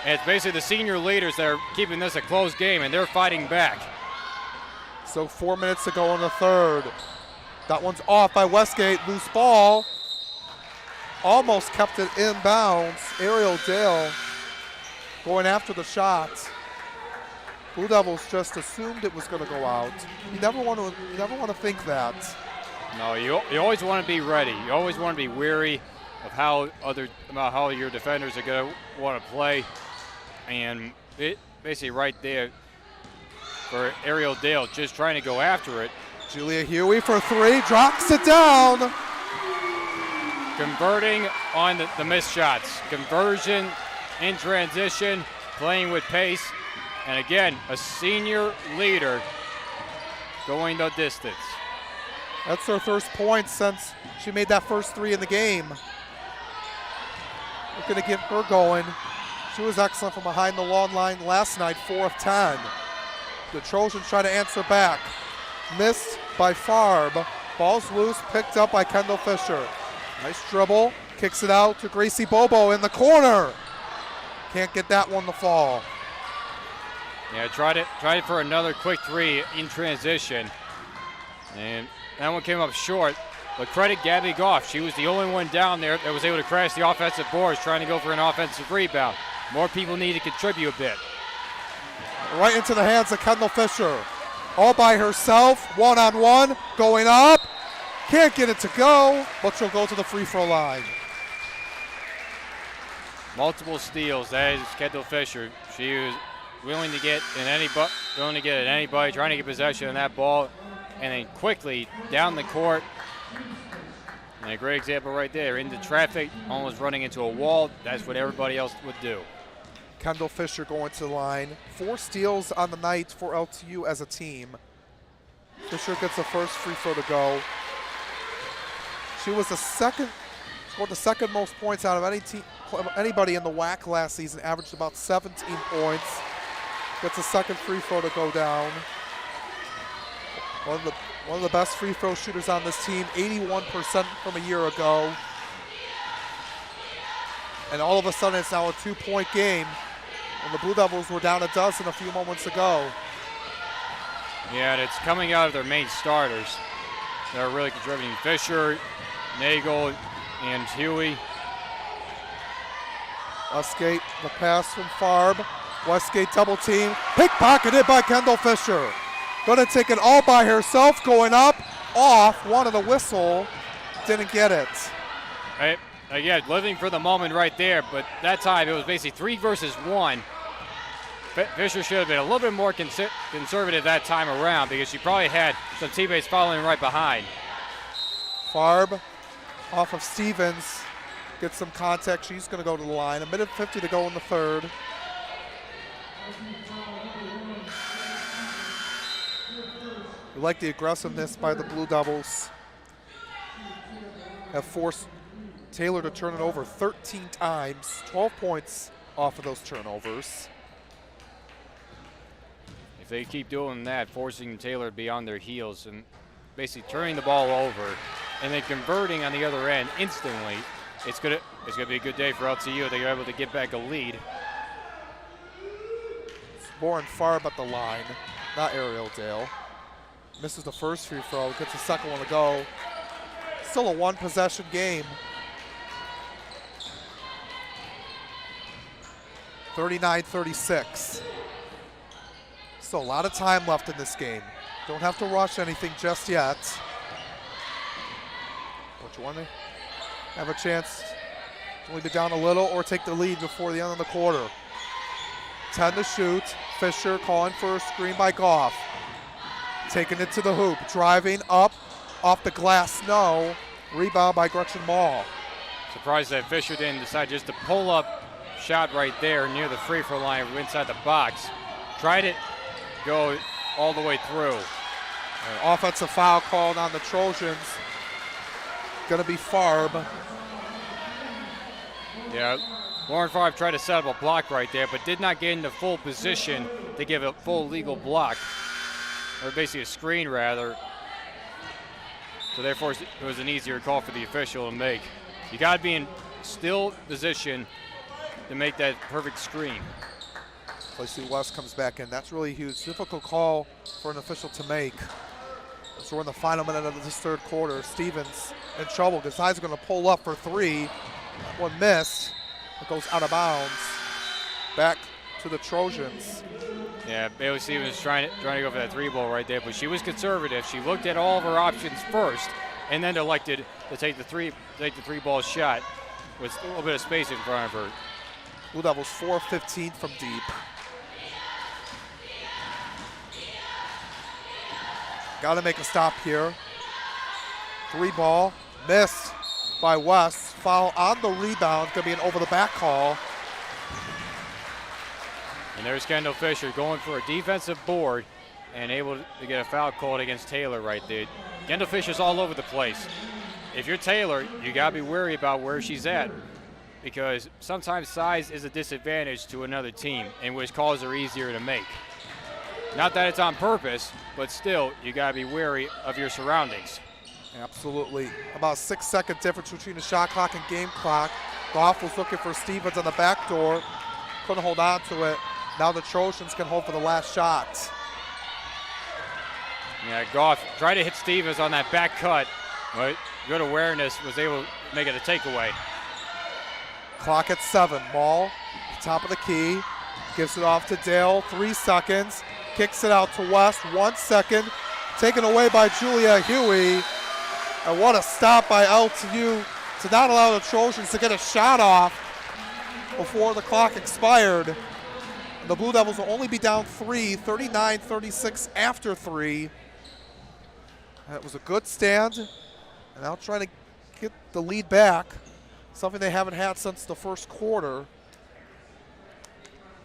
And it's basically the senior leaders that are keeping this a close game, and they're fighting back. So 4 minutes to go in the third. That one's off by Westgate. Loose ball. Almost kept it in bounds. Ariel Dale going after the shot. Blue Devils just assumed it was going to go out. You never want to think that. No, you always want to be ready. You always want to be wary of how your defenders are going to want to play. And it basically right there for Ariel Dale, just trying to go after it. Julia Huey for three, drops it down. Converting on the missed shots. Conversion in transition, playing with pace. And again, a senior leader going the distance. That's her first point since she made that first three in the game. We're going to get her going. She was excellent from behind the long line last night, 4 of 10. The Trojans try to answer back. Missed by Farb. Ball's loose, picked up by Kendall Fisher. Nice dribble, kicks it out to Gracie Bobo in the corner. Can't get that one to fall. Yeah, tried it for another quick three in transition. And that one came up short. But credit Gabby Goff. She was the only one down there that was able to crash the offensive boards trying to go for an offensive rebound. More people need to contribute a bit. Right into the hands of Kendall Fisher. All by herself, one-on-one, going up. Can't get it to go, but she'll go to the free throw line. Multiple steals. That is Kendall Fisher. She was willing to get at anybody, trying to get possession of that ball, and then quickly down the court. And a great example right there. Into traffic, almost running into a wall. That's what everybody else would do. Kendall Fisher going to the line. 4 steals on the night for LTU as a team. Fisher gets the first free throw to go. She was scored the second most points out of anybody in the WAC last season, averaged about 17 points. Gets a second free throw to go down. One of the best free throw shooters on this team, 81% from a year ago. And all of a sudden it's now a 2-point game. And the Blue Devils were down a dozen a few moments ago. Yeah, and it's coming out of their main starters. They're really contributing. Fisher, Nagel, and Huey. Westgate, the pass from Farb. Westgate double team. Pickpocketed by Kendall Fisher. Gonna take it all by herself, going up, off, wanted a whistle, didn't get it. Right. Again, living for the moment right there, but that time it was basically 3 versus 1. Fisher should have been a little bit more conservative that time around because she probably had some teammates following right behind. Farb off of Stevens, gets some contact. She's going to go to the line. 1:50 to go in the third. We like the aggressiveness by the Blue Devils. Have forced Taylor to turn it over 13 times, 12 points off of those turnovers. If they keep doing that, forcing Taylor to be on their heels and basically turning the ball over and then converting on the other end instantly, it's gonna be a good day for LTU. They're able to get back a lead. Lauren Farb at the line, not Ariel Dale. Misses the first free throw, gets the second one to go. Still a 1-possession game. 39-36. Still a lot of time left in this game. Don't have to rush anything just yet. But you want to have a chance to lead it down a little or take the lead before the end of the quarter. 10 to shoot. Fisher calling for a screen by Goff. Taking it to the hoop. Driving up, off the glass, no. Rebound by Gretchen Mall. Surprised that Fisher didn't decide just to pull up shot right there near the free throw line inside the box. Tried it, go all the way through. An offensive foul called on the Trojans. Gonna be Farb. Yeah, Lauren Farb tried to set up a block right there, but did not get into full position to give a full legal block, or basically a screen rather. So therefore, it was an easier call for the official to make. You got to be in still position to make that perfect screen. Lacey West comes back in. That's really huge. Difficult call for an official to make. So we're in the final minute of this third quarter. Stevens in trouble. Gazai's going to pull up for 3. That one missed. It goes out of bounds. Back to the Trojans. Yeah, Bailey Stevens was trying to go for that 3-ball right there, but she was conservative. She looked at all of her options first, and then elected to take the 3-ball shot with a little bit of space in front of her. Blue Devils 4-15 from deep. Got to make a stop here. 3-ball, missed by West. Foul on the rebound, going to be an over-the-back call. And there's Kendall Fisher going for a defensive board and able to get a foul called against Taylor right there. Kendall Fisher's all over the place. If you're Taylor, you got to be worried about where she's at, because sometimes size is a disadvantage to another team, and which calls are easier to make. Not that it's on purpose, but still, you got to be wary of your surroundings. Absolutely. About 6-second difference between the shot clock and game clock. Goff was looking for Stevens on the back door. Couldn't hold on to it. Now the Trojans can hold for the last shot. Yeah, Goff tried to hit Stevens on that back cut, but good awareness, was able to make it a takeaway. Clock at 7. Ball, top of the key. Gives it off to Dale. 3 seconds. Kicks it out to West. 1 second. Taken away by Julia Huey. And what a stop by LTU to not allow the Trojans to get a shot off before the clock expired. And the Blue Devils will only be down 3, 39-36 after 3. That was a good stand. And now trying to get the lead back. Something they haven't had since the first quarter.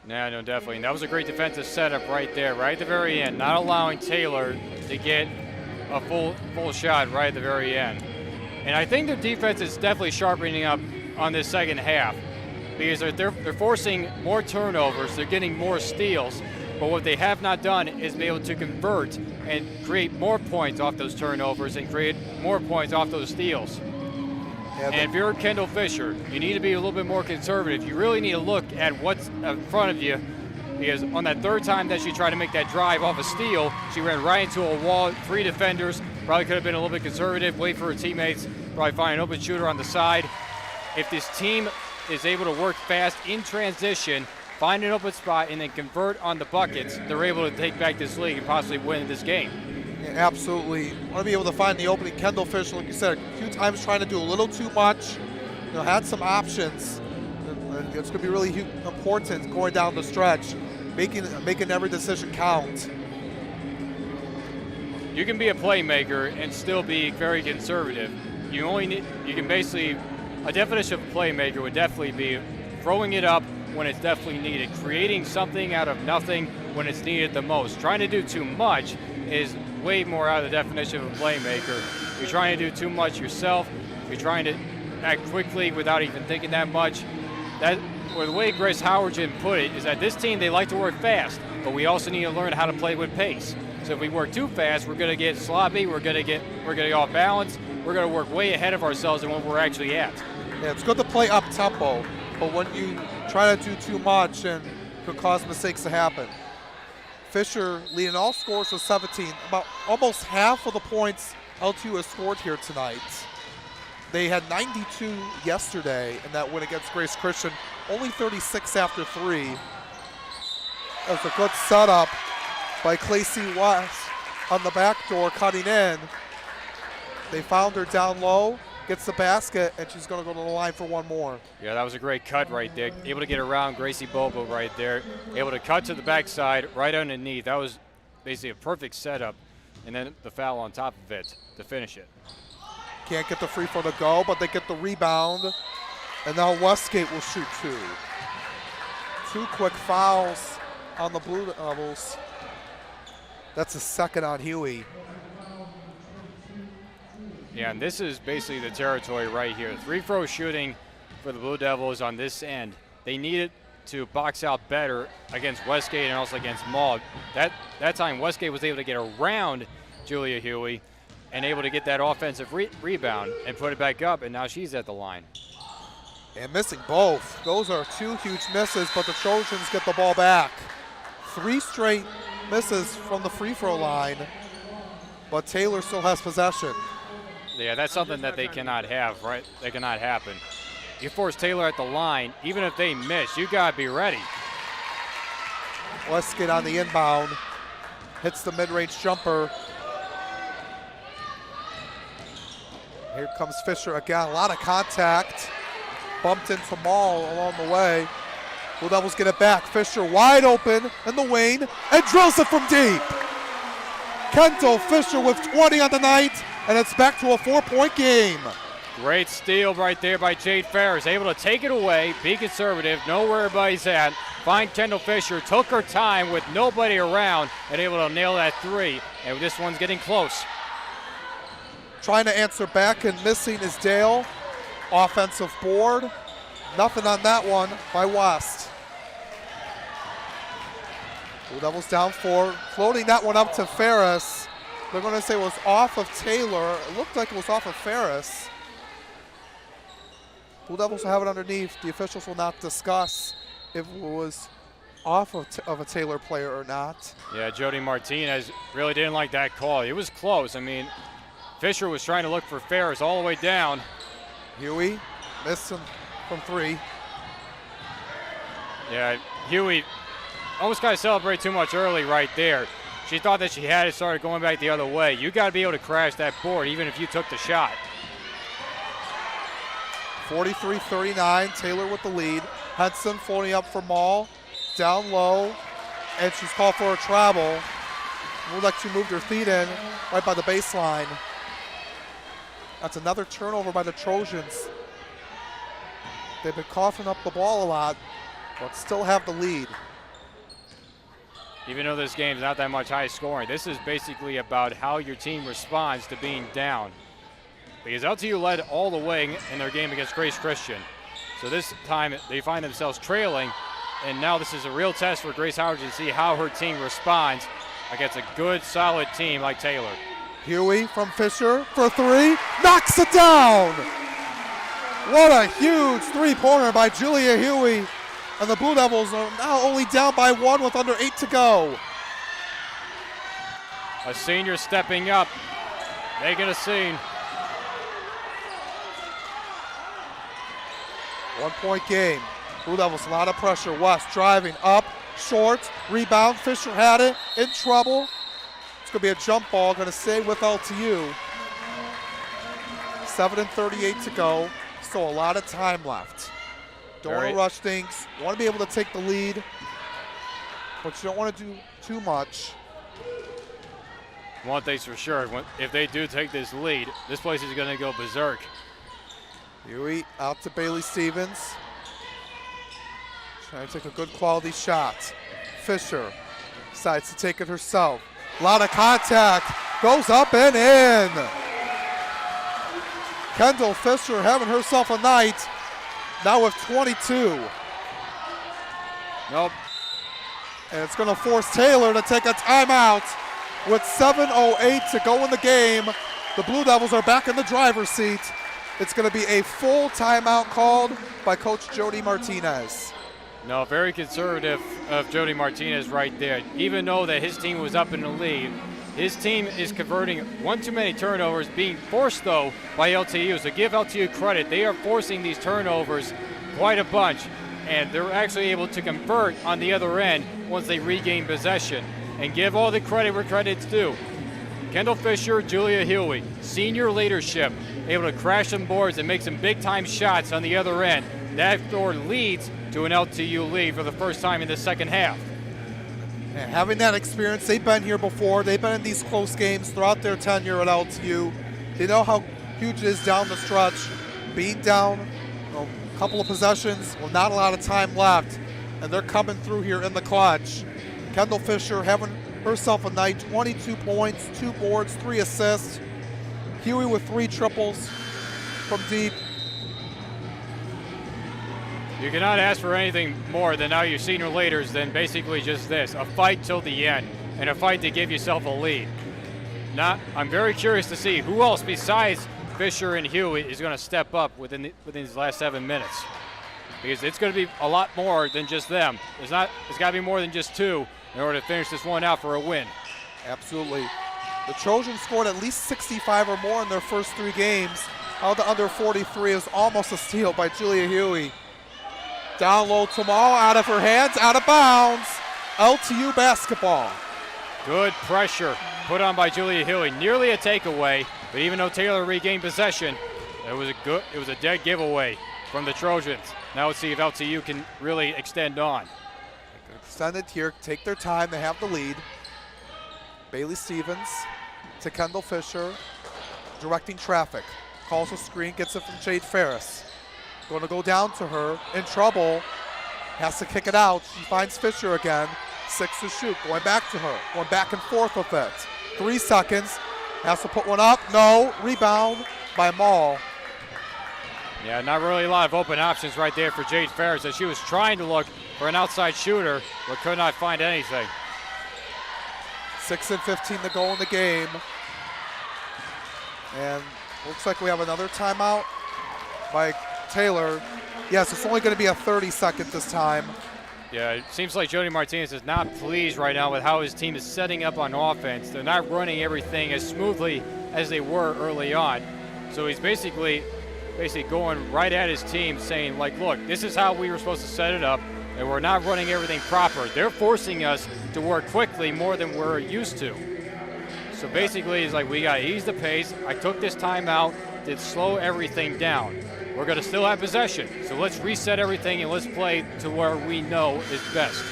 Yeah, no, definitely. And that was a great defensive setup right there, right at the very end, not allowing Taylor to get a full shot right at the very end. And I think their defense is definitely sharpening up on this second half, because they're forcing more turnovers, they're getting more steals, But what they have not done is be able to convert and create more points off those turnovers and create more points off those steals. Yeah, and if you're Kendall Fisher, you need to be a little bit more conservative. You really need to look at what's in front of you, because on that third time that she tried to make that drive off a steal, she ran right into a wall, 3 defenders. Probably could have been a little bit conservative, wait for her teammates, probably find an open shooter on the side. If this team is able to work fast in transition, find an open spot, and then convert on the buckets, they're able to take back this league and possibly win this game. Yeah, absolutely. Want to be able to find the opening. Kendall Fisher, like you said, a few times trying to do a little too much. Had some options. It's going to be really important going down the stretch, making every decision count. You can be a playmaker and still be very conservative. You can basically, a definition of a playmaker would definitely be throwing it up when it's definitely needed, creating something out of nothing when it's needed the most. Trying to do too much is way more out of the definition of a playmaker. You're trying to do too much yourself. You're trying to act quickly without even thinking that much. The way Grace Howerton put it is that this team, they like to work fast, but we also need to learn how to play with pace. So if we work too fast, we're going to get sloppy, we're going to get off balance, we're going to work way ahead of ourselves than what we're actually at. Yeah, it's good to play up tempo, but when you try to do too much, and could cause mistakes to happen. Fisher leading all scores with 17. About almost half of the points LTU has scored here tonight. They had 92 yesterday in that win against Grace Christian, only 36 after 3. That was a good setup by Clacy West on the back door, cutting in. They found her down low, gets the basket, and she's going to go to the line for one more. Yeah, that was a great cut right there. Able to get around Gracie Bobo right there. Able to cut to the backside, right underneath. That was basically a perfect setup. And then the foul on top of it to finish it. Can't get the free throw to go, but they get the rebound. And now Westgate will shoot 2. 2 quick fouls on the Blue Devils. That's a second on Huey. Yeah, and this is basically the territory right here. 3 throw shooting for the Blue Devils on this end. They needed to box out better against Westgate and also against Maud. That time Westgate was able to get around Julia Huey and able to get that offensive rebound and put it back up, and now she's at the line. And missing both. Those are 2 huge misses, but the Trojans get the ball back. 3 straight misses from the free throw line, but Taylor still has possession. Yeah, that's something that they cannot have, right? That cannot happen. You force Taylor at the line, even if they miss, you gotta be ready. Westgate on the inbound, hits the mid-range jumper. Here comes Fisher again, a lot of contact. Bumped into Maul along the way. Blue Devils get it back. Fisher wide open in the wing and drills it from deep. Kendall Fisher with 20 on the night, and it's back to a 4-point game. Great steal right there by Jade Ferris. Able to take it away, be conservative, know where everybody's at. Find Kendall Fisher, took her time with nobody around, and able to nail that 3. And this one's getting close. Trying to answer back and missing is Dale. Offensive board. Nothing on that one by West. Blue Devils down 4. Floating that one up to Ferris. They're going to say it was off of Taylor. It looked like it was off of Ferris. Blue Devils will have it underneath. The officials will not discuss if it was off of a Taylor player or not. Yeah, Jody Martinez really didn't like that call. It was close. I mean, Fisher was trying to look for Ferris all the way down. Huey missed him from 3. Yeah, Huey almost kind of celebrated too much early right there. She thought that she had it, started going back the other way. You got to be able to crash that board even if you took the shot. 43-39, Taylor with the lead. Hudson floating up for Maul, down low, and she's called for a travel. Looked like she moved her feet in right by the baseline. That's another turnover by the Trojans. They've been coughing up the ball a lot, but still have the lead. Even though this game's not that much high scoring, this is basically about how your team responds to being down. Because LTU led all the way in their game against Grace Christian. So this time they find themselves trailing, And now this is a real test for Grace Howard to see how her team responds against a good, solid team like Taylor. Huey from Fisher for three, knocks it down. What a huge three-pointer by Julia Huey. And the Blue Devils are now only down by one with under 8 to go. A senior stepping up, making a scene. 1 point game. Blue Devils, a lot of pressure. West driving up, short, rebound. Fisher had it, in trouble. It's going to be a jump ball, going to stay with LTU. 7:38 to go, so a lot of time left. Don't want to rush things. Want to be able to take the lead, but you don't want to do too much. One thing's for sure, if they do take this lead, this place is going to go berserk. Huey out to Bailey Stevens. Trying to take a good quality shot. Fisher decides to take it herself. A lot of contact. Goes up and in. Kendall Fisher having herself a night. Now with 22. Nope. And it's going to force Taylor to take a timeout. With 7:08 to go in the game, the Blue Devils are back in the driver's seat. It's going to be a full timeout called by Coach Jody Martinez. No, very conservative of Jody Martinez right there. Even though that his team was up in the lead, his team is converting one too many turnovers, being forced, though, by LTU. So give LTU credit. They are forcing these turnovers quite a bunch, and they're actually able to convert on the other end once they regain possession. And give all the credit where credit's due. Kendall Fisher, Julia Huey, senior leadership, able to crash some boards and make some big-time shots on the other end. That door leads to an LTU lead for the first time in the second half. And having that experience, they've been here before. They've been in these close games throughout their tenure at LTU. They know how huge it is down the stretch. Being down a couple of possessions, well, not a lot of time left, and they're coming through here in the clutch. Kendall Fisher having herself a night, 22 points, 2 boards, 3 assists. Huey with 3 triples from deep. You cannot ask for anything more than now your senior leaders than basically just this, a fight till the end, and a fight to give yourself a lead. Now, I'm very curious to see who else besides Fisher and Huey is going to step up within these last 7 minutes. Because it's going to be a lot more than just them. It's got to be more than just 2 in order to finish this one out for a win. Absolutely. The Trojans scored at least 65 or more in their first 3 games. Out the under 43 is almost a steal by Julia Huey. Down low, Tamal out of her hands, out of bounds. LTU basketball. Good pressure put on by Julia Huey. Nearly a takeaway, but even though Taylor regained possession, it was a dead giveaway from the Trojans. Now let's see if LTU can really extend on. Extend it here, take their time, they have the lead. Bailey Stevens to Kendall Fisher, directing traffic. Calls a screen, gets it from Jade Ferris. Going to go down to her, in trouble, has to kick it out. She finds Fisher again, 6 to shoot, going back to her, going back and forth with it. 3 seconds, has to put one up, no, rebound by Maul. Yeah, not really a lot of open options right there for Jade Ferris as she was trying to look for an outside shooter, but could not find anything. 6:15 to go in the game. And looks like we have another timeout by Taylor. Yes, it's only going to be a 30-second this time. Yeah, it seems like Jody Martinez is not pleased right now with how his team is setting up on offense. They're not running everything as smoothly as they were early on. So he's basically going right at his team saying, like, look, this is how we were supposed to set it up, and we're not running everything proper. They're forcing us to work quickly more than we're used to. So basically, he's like, we got to ease the pace. I took this time out to slow everything down. We're going to still have possession, so let's reset everything and let's play to where we know is best.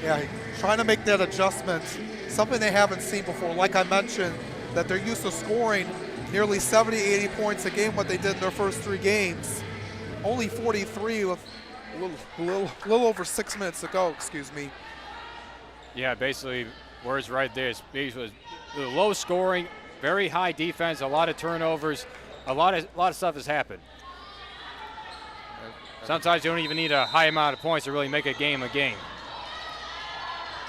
Yeah, trying to make that adjustment, something they haven't seen before. Like I mentioned, that they're used to scoring nearly 70, 80 points a game, what they did in their first 3 games. Only 43 with a little over 6 minutes to go, excuse me. Yeah, basically, words right there. It was low scoring, very high defense, a lot of turnovers. A lot of stuff has happened. Sometimes you don't even need a high amount of points to really make a game a game.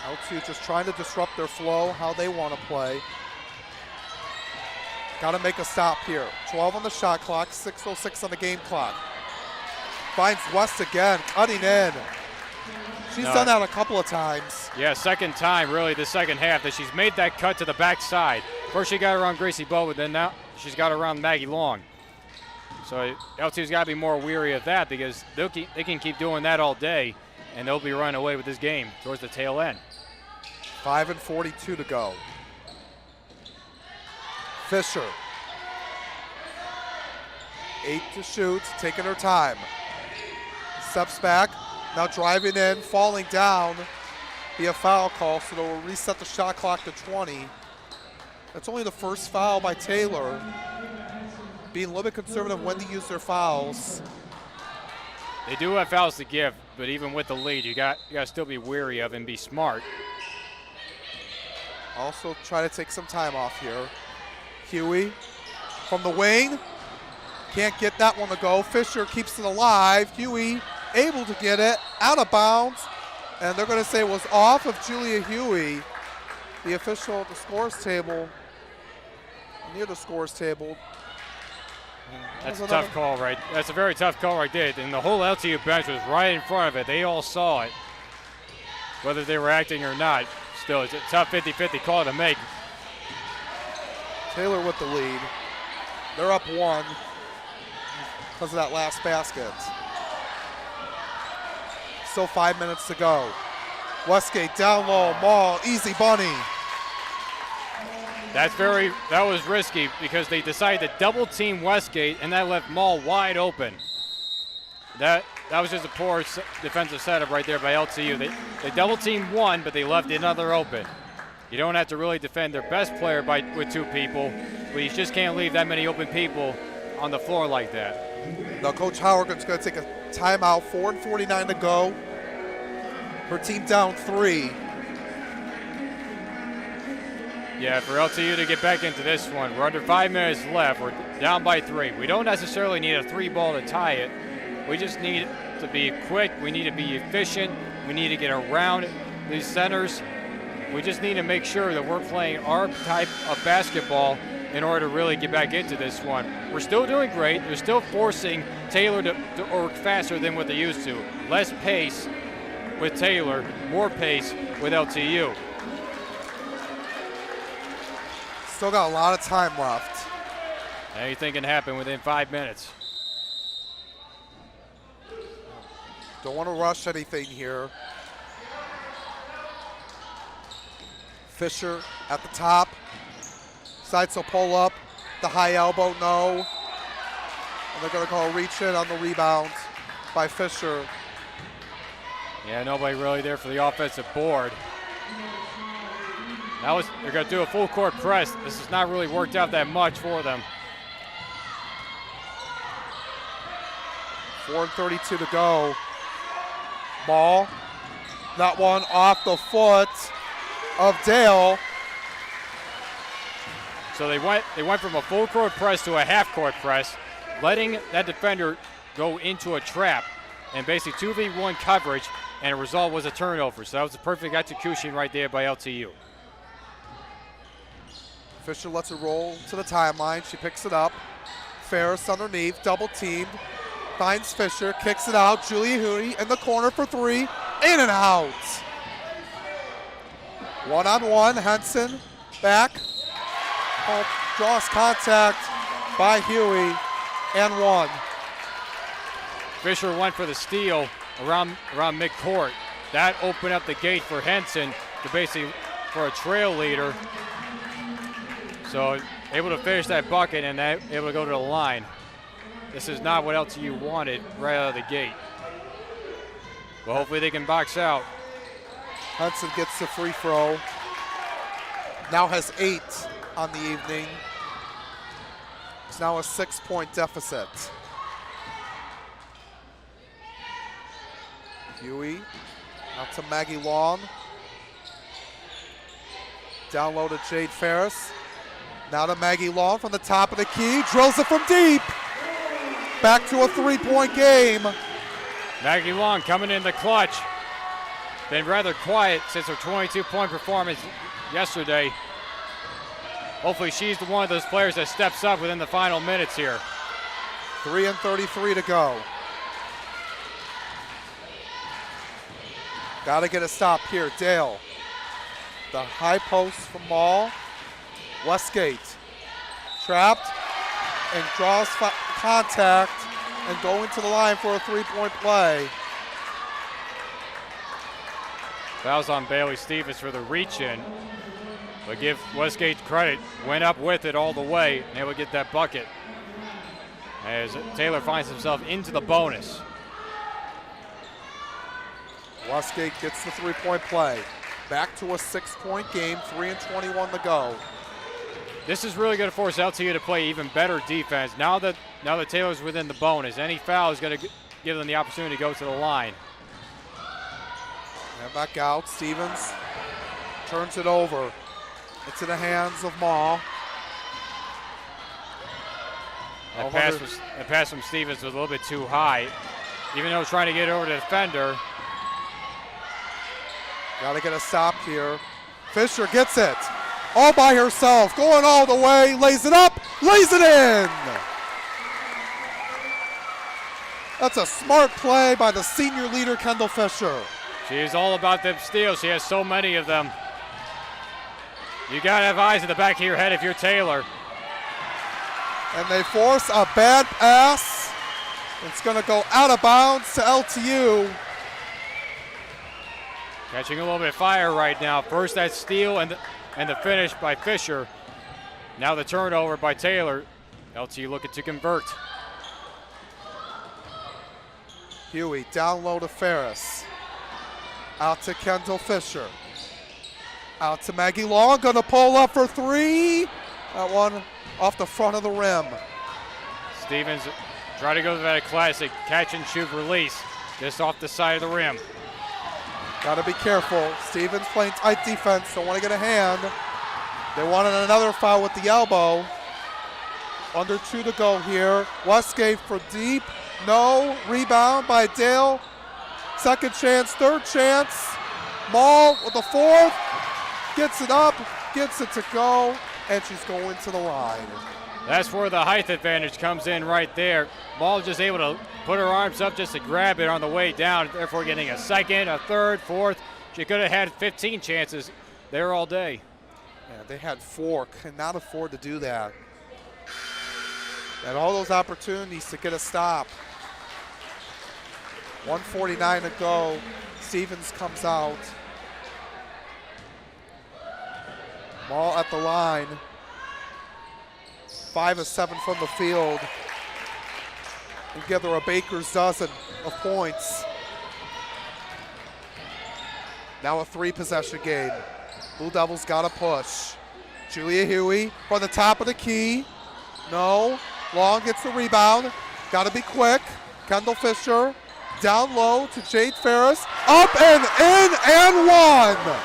LTU just trying to disrupt their flow, how they want to play. Got to make a stop here. 12 on the shot clock, 6:06 on the game clock. Finds West again, cutting in. She's done that a couple of times. Yeah, second time really the second half that she's made that cut to the backside. First she got around Gracie Bowen, then now she's got around Maggie Long. So LTU's got to be more weary of that because they can keep doing that all day and they'll be running away with this game towards the tail end. 5:42 to go. Fisher. 8 to shoot, taking her time. Steps back, now driving in, falling down. Be a foul call, so they'll reset the shot clock to 20. That's only the first foul by Taylor. Being a little bit conservative when to use their fouls. They do have fouls to give, but even with the lead, you got to still be wary of and be smart. Also try to take some time off here. Huey from the wing. Can't get that one to go. Fisher keeps it alive. Huey able to get it out of bounds. And they're going to say it was off of Julia Huey. The official at the scores table, near the scores table. That's a tough call, right? That's a very tough call right there. And the whole LTU bench was right in front of it. They all saw it, whether they were acting or not. Still, it's a tough 50-50 call to make. Taylor with the lead. They're up 1 because of that last basket. Still 5 minutes to go. Westgate down low, Maul, easy bunny. That was risky because they decided to double team Westgate and that left Maul wide open. That was just a poor defensive setup right there by LTU. They double teamed one, but they left another open. You don't have to really defend their best player with 2 people, but you just can't leave that many open people on the floor like that. Now Coach Howerton's going to take a timeout, 4:49 to go. Her team down 3. Yeah, for LTU to get back into this one, we're under 5 minutes left. We're down by 3. We don't necessarily need a 3-ball to tie it. We just need to be quick. We need to be efficient. We need to get around these centers. We just need to make sure that we're playing our type of basketball in order to really get back into this one. We're still doing great. They're still forcing Taylor to work faster than what they used to. Less pace with Taylor, more pace with LTU. Still got a lot of time left. Anything can happen within 5 minutes. Don't want to rush anything here. Fisher at the top. Sides will pull up. The high elbow, no. And they're going to call a reach in on the rebound by Fisher. Yeah, nobody really there for the offensive board. They're going to do a full court press. This has not really worked out that much for them. 4:32 to go. Ball. That one off the foot of Dale. So they went from a full court press to a half court press, letting that defender go into a trap and basically 2v1 coverage, and the result was a turnover. So that was a perfect execution right there by LTU. Fisher lets it roll to the timeline. She picks it up. Ferris underneath, double teamed. Finds Fisher, kicks it out. Julia Huey in the corner for 3. In and out. 1-on-1, Henson back. Draws contact by Huey and 1. Fisher went for the steal around midcourt. That opened up the gate for Henson to basically for a trail leader. So able to finish that bucket and able to go to the line. This is not what LTU wanted right out of the gate. But hopefully they can box out. Henson gets the free throw. Now has 8 on the evening. It's now a 6-point deficit. Huey out to Maggie Long. Down low to Jade Ferris. Now to Maggie Long from the top of the key. Drills it from deep. Back to a 3-point game. Maggie Long coming in the clutch. Been rather quiet since her 22-point performance yesterday. Hopefully she's one of those players that steps up within the final minutes here. 3:33 to go. Got to get a stop here. Dale. The high post from Mall. Westgate. Trapped and draws contact and going to the line for a three-point play. Fouls on Bailey Stevens for the reach-in. But give Westgate credit. Went up with it all the way and able to get that bucket. As Taylor finds himself into the bonus. Westgate gets the three-point play. Back to a 6-point game, 3:21 to go. This is really going to force LTU to play even better defense. Now that Taylor's within the bonus, any foul is going to give them the opportunity to go to the line. And back out, Stevens turns it over. It's in the hands of Maul. That pass from Stevens was a little bit too high. Even though trying to get over the defender. Got to get a stop here. Fisher gets it. All by herself, going all the way, lays it up, lays it in. That's a smart play by the senior leader, Kendall Fisher. She's all about them steals. She has so many of them. You got to have eyes in the back of your head if you're Taylor. And they force a bad pass. It's going to go out of bounds to LTU. Catching a little bit of fire right now. First that steal and the finish by Fisher. Now the turnover by Taylor. LTU looking to convert. Huey down low to Ferris. Out to Kendall Fisher. Out to Maggie Long, gonna pull up for three. That one off the front of the rim. Stevens try to go to that classic catch and shoot release just off the side of the rim. Got to be careful. Stevens playing tight defense, don't want to get a hand. They wanted another foul with the elbow. Under 2 to go here. Westgate for deep. No. Rebound by Dale. Second chance, third chance. Maul with the fourth. Gets it up, gets it to go, and she's going to the line. That's where the height advantage comes in right there. Maul just able to put her arms up just to grab it on the way down, therefore getting a second, a third, fourth. She could have had 15 chances there all day. Yeah, they had 4, cannot afford to do that. And all those opportunities to get a stop. 1:49 to go. Stevens comes out. Maul at the line. 5 of 7 from the field. Together a baker's dozen of points. Now a 3-possession game. Blue Devils got to push. Julia Huey from the top of the key. No. Long gets the rebound. Got to be quick. Kendall Fisher down low to Jade Ferris. Up and in and one.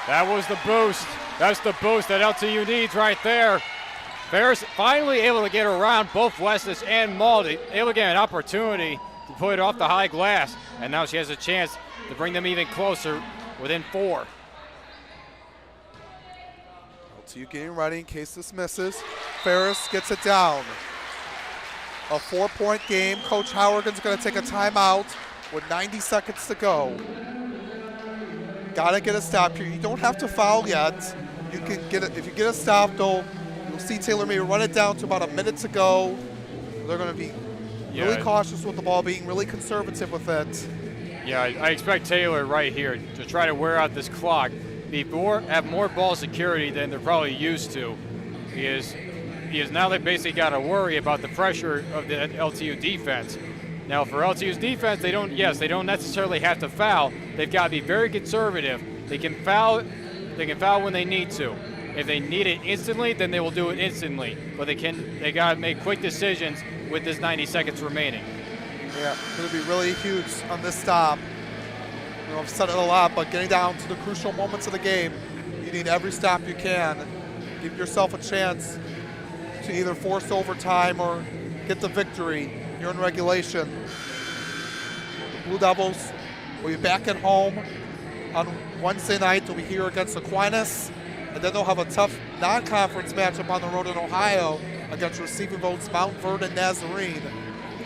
That was the boost. That's the boost that LTU needs right there. Ferris finally able to get around both Westis and Maldi, able to get an opportunity to put it off the high glass, and now she has a chance to bring them even closer within 4. LTU getting ready in case this misses. Ferris gets it down. A 4-point game. Coach Howerton's going to take a timeout with 90 seconds to go. Got to get a stop here. You don't have to foul yet. You can get it. If you get a stop, though, you'll see Taylor maybe run it down to about a minute to go. They're going to be really cautious with the ball, being really conservative with it. Yeah, I expect Taylor right here to try to wear out this clock, have more ball security than they're probably used to. Because now they basically got to worry about the pressure of the LTU defense. Now for LTU's defense, they don't necessarily have to foul. They've got to be very conservative. They can foul when they need to. If they need it instantly, then they will do it instantly. But they got to make quick decisions with this 90 seconds remaining. Yeah, it's going to be really huge on this stop. You know, I've said it a lot, but getting down to the crucial moments of the game, you need every stop you can. Give yourself a chance to either force overtime or get the victory. You're in regulation. Blue Devils will be back at home on Wednesday night. They'll be here against Aquinas, and then they'll have a tough non-conference matchup on the road in Ohio against Receiving Votes Mount Vernon Nazarene.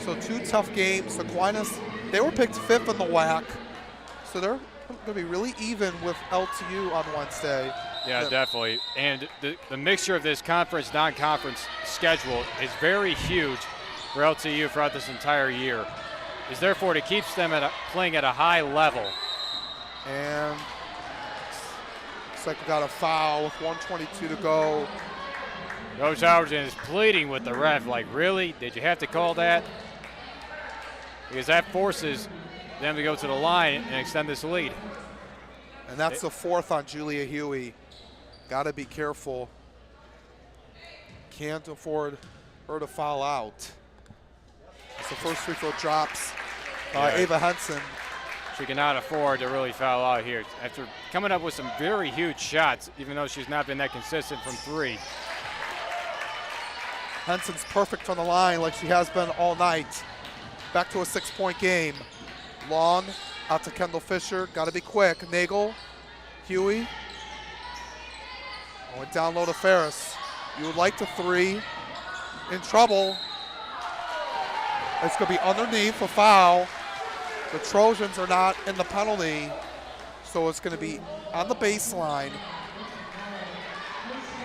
So 2 tough games. Aquinas, they were picked 5th in the WAC, so they're going to be really even with LTU on Wednesday. Yeah, definitely. And the mixture of this conference, non-conference schedule is very huge for LTU throughout this entire year. Is therefore it keeps them playing at a high level. And looks like we got a foul with 1:22 to go. Coach Howerton is pleading with the ref, like, really? Did you have to call that? Because that forces them to go to the line and extend this lead. And that's the 4th on Julia Huey. Got to be careful. Can't afford her to foul out. It's the first free throw drops by Ava Henson. She cannot afford to really foul out here. After coming up with some very huge shots, even though she's not been that consistent from 3. Henson's perfect from the line like she has been all night. Back to a 6-point game. Long out to Kendall Fisher. Got to be quick. Nagel, Huey. Went down low to Ferris. You would like to 3. In trouble. It's going to be underneath a foul. The Trojans are not in the penalty, so it's going to be on the baseline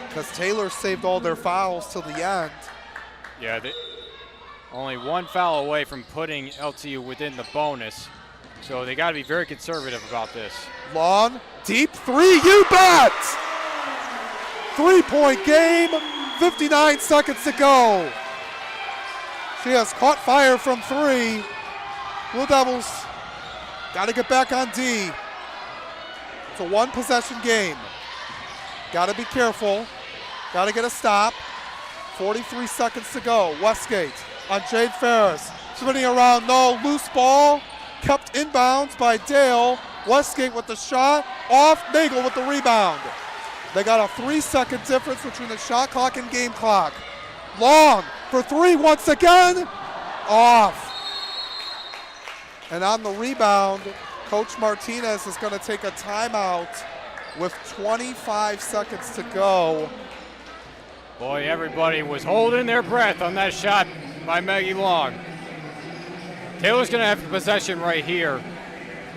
because Taylor saved all their fouls till the end. Yeah, only 1 foul away from putting LTU within the bonus, so they got to be very conservative about this. Long, deep 3, you bet! 3-point game, 59 seconds to go. She has caught fire from 3. Blue Devils got to get back on D. It's a 1-possession game. Got to be careful. Got to get a stop. 43 seconds to go. Westgate on Jade Ferris. Spinning around, no, loose ball. Kept inbounds by Dale. Westgate with the shot. Off, Nagel with the rebound. They got a 3-second difference between the shot clock and game clock. Long for 3 once again. Off. And on the rebound, Coach Martinez is going to take a timeout with 25 seconds to go. Boy, everybody was holding their breath on that shot by Maggie Long. Taylor's going to have possession right here.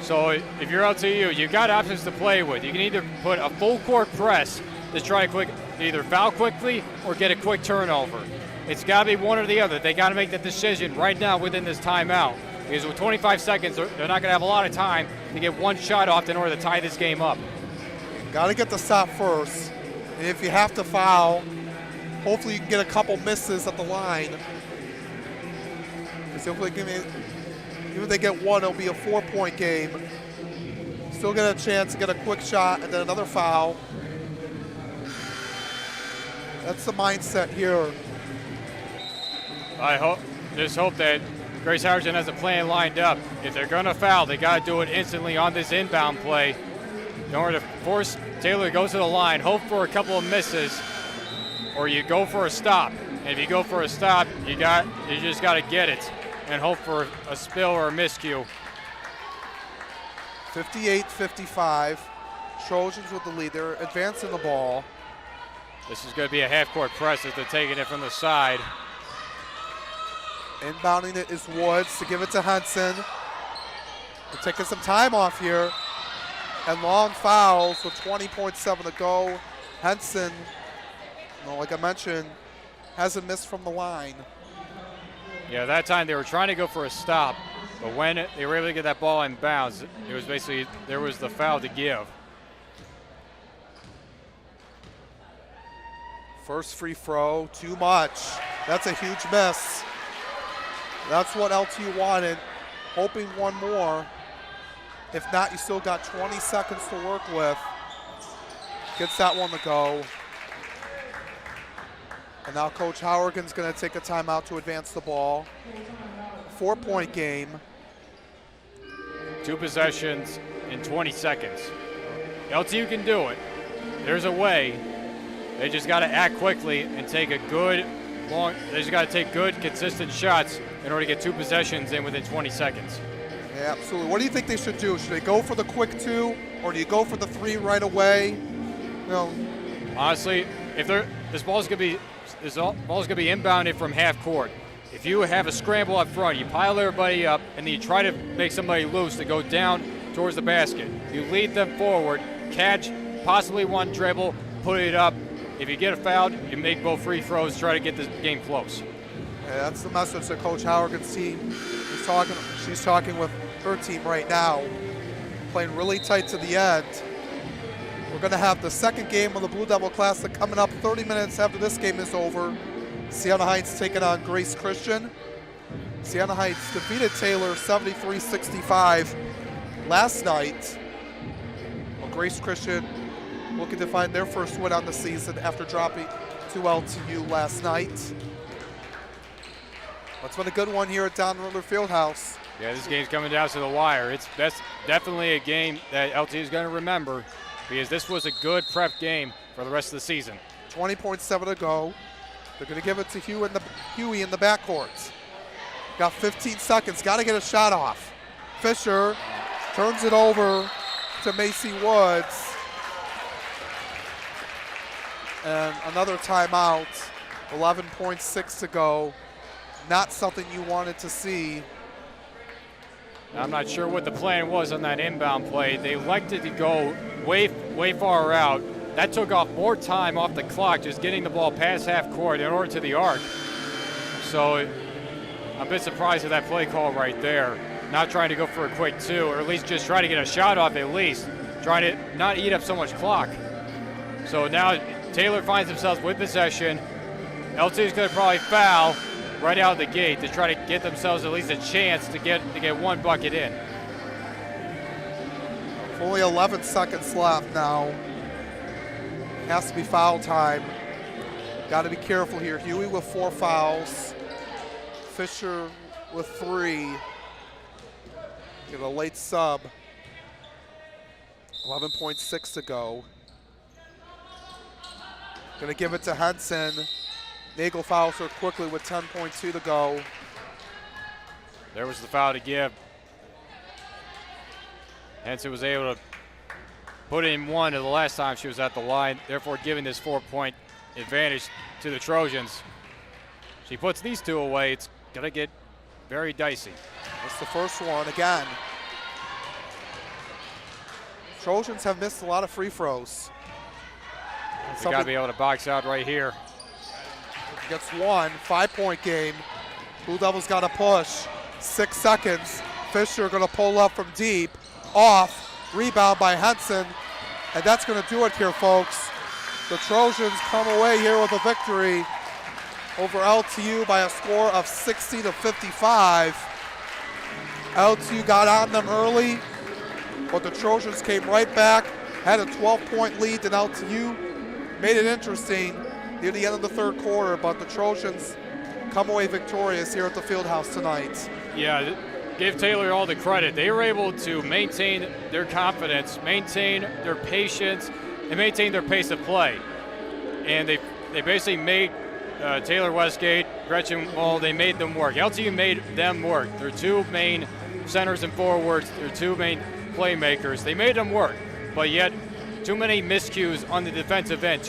So if you're LTU, you've got options to play with. You can either put a full court press to try to either foul quickly or get a quick turnover. It's got to be one or the other. They got to make that decision right now within this timeout. Because with 25 seconds, they're not going to have a lot of time to get 1 shot off in order to tie this game up. Got to get the stop first. And if you have to foul, hopefully you can get a couple misses at the line. Because even if they get 1, it'll be a 4-point game. Still get a chance to get a quick shot and then another foul. That's the mindset here. I just hope that Grace Howerton has a plan lined up. If they're going to foul, they got to do it instantly on this inbound play in order to force Taylor to go to the line, hope for a couple of misses, or you go for a stop. And if you go for a stop, you just got to get it and hope for a spill or a miscue. 58-55. Trojans with the lead. They're advancing the ball. This is going to be a half-court press as they're taking it from the side. Inbounding it is Woods to give it to Henson. They're taking some time off here. And Long fouls with 20.7 to go. Henson, like I mentioned, hasn't missed from the line. Yeah, that time they were trying to go for a stop, but when they were able to get that ball in bounds, it was basically, there was the foul to give. First free throw, too much. That's a huge miss. That's what LTU wanted, hoping 1 more. If not, you still got 20 seconds to work with. Gets that one to go. And now Coach Howerton's going to take a timeout to advance the ball. 4-point game. 2 possessions in 20 seconds. LTU can do it. There's a way. They just got to act quickly and take a good they just got to take good, consistent shots in order to get 2 possessions in within 20 seconds. Yeah, absolutely. What do you think they should do? Should they go for the quick 2, or do you go for the 3 right away? You know, honestly, if this ball's gonna be inbounded from half court. If you have a scramble up front, you pile everybody up, and then you try to make somebody loose to go down towards the basket. You lead them forward, catch, possibly one dribble, put it up. If you get a foul, you make both free throws, try to get this game close. yeah, that's the message that Coach Howard's team is talking. She's talking with her team right now, playing really tight to the end. We're going to have the second game of the Blue Devil Classic coming up 30 minutes after this game is over. Siena Heights taking on Grace Christian. Siena Heights defeated Taylor 73-65 last night. Well, Grace Christian looking to find their first win on the season after dropping to LTU last night. It's been a good one here at Don Riddler Fieldhouse. Yeah, this game's coming down to the wire. That's definitely a game that LTU is going to remember, because this was a good prep game for the rest of the season. 20.7 to go. They're going to give it to Huey in the backcourt. Got 15 seconds. Got to get a shot off. Fisher turns it over to Macy Woods. And another timeout. 11.6 to go. Not something you wanted to see. I'm not sure what the plan was on that inbound play. They elected to go way far out. That took off more time off the clock, just getting the ball past half court in order to the arc. So I'm a bit surprised at that play call right there. Not trying to go for a quick 2, or at least just try to get a shot off at least. Trying to not eat up so much clock. So now Taylor finds themselves with possession. LTU's going to probably foul right out of the gate to try to get themselves at least a chance to get one bucket in. Only 11 seconds left now. Has to be foul time. Got to be careful here. Huey with 4 fouls. Fisher with 3. Get a late sub. 11.6 to go. Going to give it to Henson. Nagel fouls her quickly with 10.2 to go. There was the foul to give. Henson was able to put in 1 the last time she was at the line, therefore giving this 4-point advantage to the Trojans. She puts these 2 away, it's going to get very dicey. That's the first one again. Trojans have missed a lot of free throws. They got to be able to box out right here. Gets 1, 5-point game. Blue Devils got to push. 6 seconds. Fisher going to pull up from deep. Off. Rebound by Henson. And that's going to do it here, folks. The Trojans come away here with a victory over LTU by a score of 60-55. LTU got on them early, but the Trojans came right back, had a 12-point lead, and LTU made it interesting near the end of the third quarter, but the Trojans come away victorious here at the Fieldhouse tonight. Yeah, give Taylor all the credit. They were able to maintain their confidence, maintain their patience, and maintain their pace of play. And they basically made Taylor Westgate, Gretchen Wall, they made them work. LTU made them work. Their 2 main centers and forwards, their 2 main playmakers, they made them work. But yet, too many miscues on the defensive end.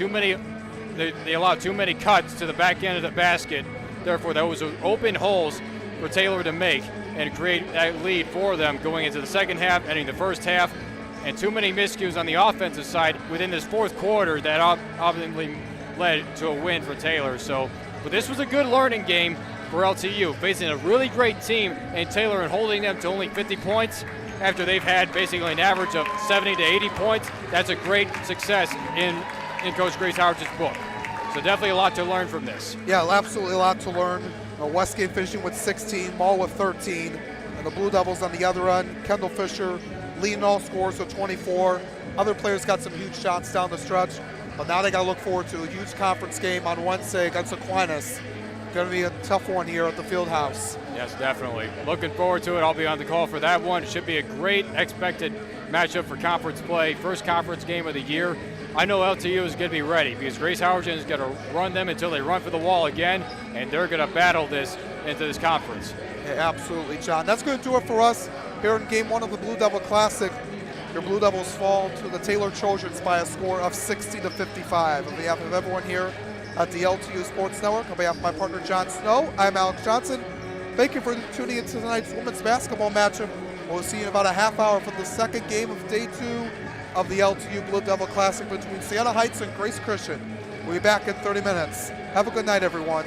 They allowed too many cuts to the back end of the basket. Therefore, those were open holes for Taylor to make and create that lead for them going into the second half, ending the first half. And too many miscues on the offensive side within this fourth quarter that obviously led to a win for Taylor. But this was a good learning game for LTU, facing a really great team and Taylor and holding them to only 50 points after they've had basically an average of 70 to 80 points. That's a great success in Coach Grace Howard's book. So definitely a lot to learn from this. Yeah, absolutely a lot to learn. Westgate finishing with 16, Mall with 13, and the Blue Devils on the other end. Kendall Fisher leading all scores with 24. Other players got some huge shots down the stretch, but now they got to look forward to a huge conference game on Wednesday against Aquinas. Going to be a tough one here at the Fieldhouse. Yes, definitely. Looking forward to it. I'll be on the call for that one. It should be a great expected matchup for conference play. First conference game of the year. I know LTU is going to be ready because Grace Howard is going to run them until they run for the wall again, and they're going to battle this into this conference. Yeah, absolutely, John. That's going to do it for us here in Game 1 of the Blue Devil Classic. Your Blue Devils fall to the Taylor Trojans by a score of 60-55. On behalf of everyone here at the LTU Sports Network, on behalf of my partner John Snow, I'm Alex Johnson. Thank you for tuning into tonight's women's basketball matchup. We'll see you in about a half hour for the second game of Day 2 of the LTU Blue Devil Classic between Siena Heights and Grace Christian. We'll be back in 30 minutes. Have a good night, everyone.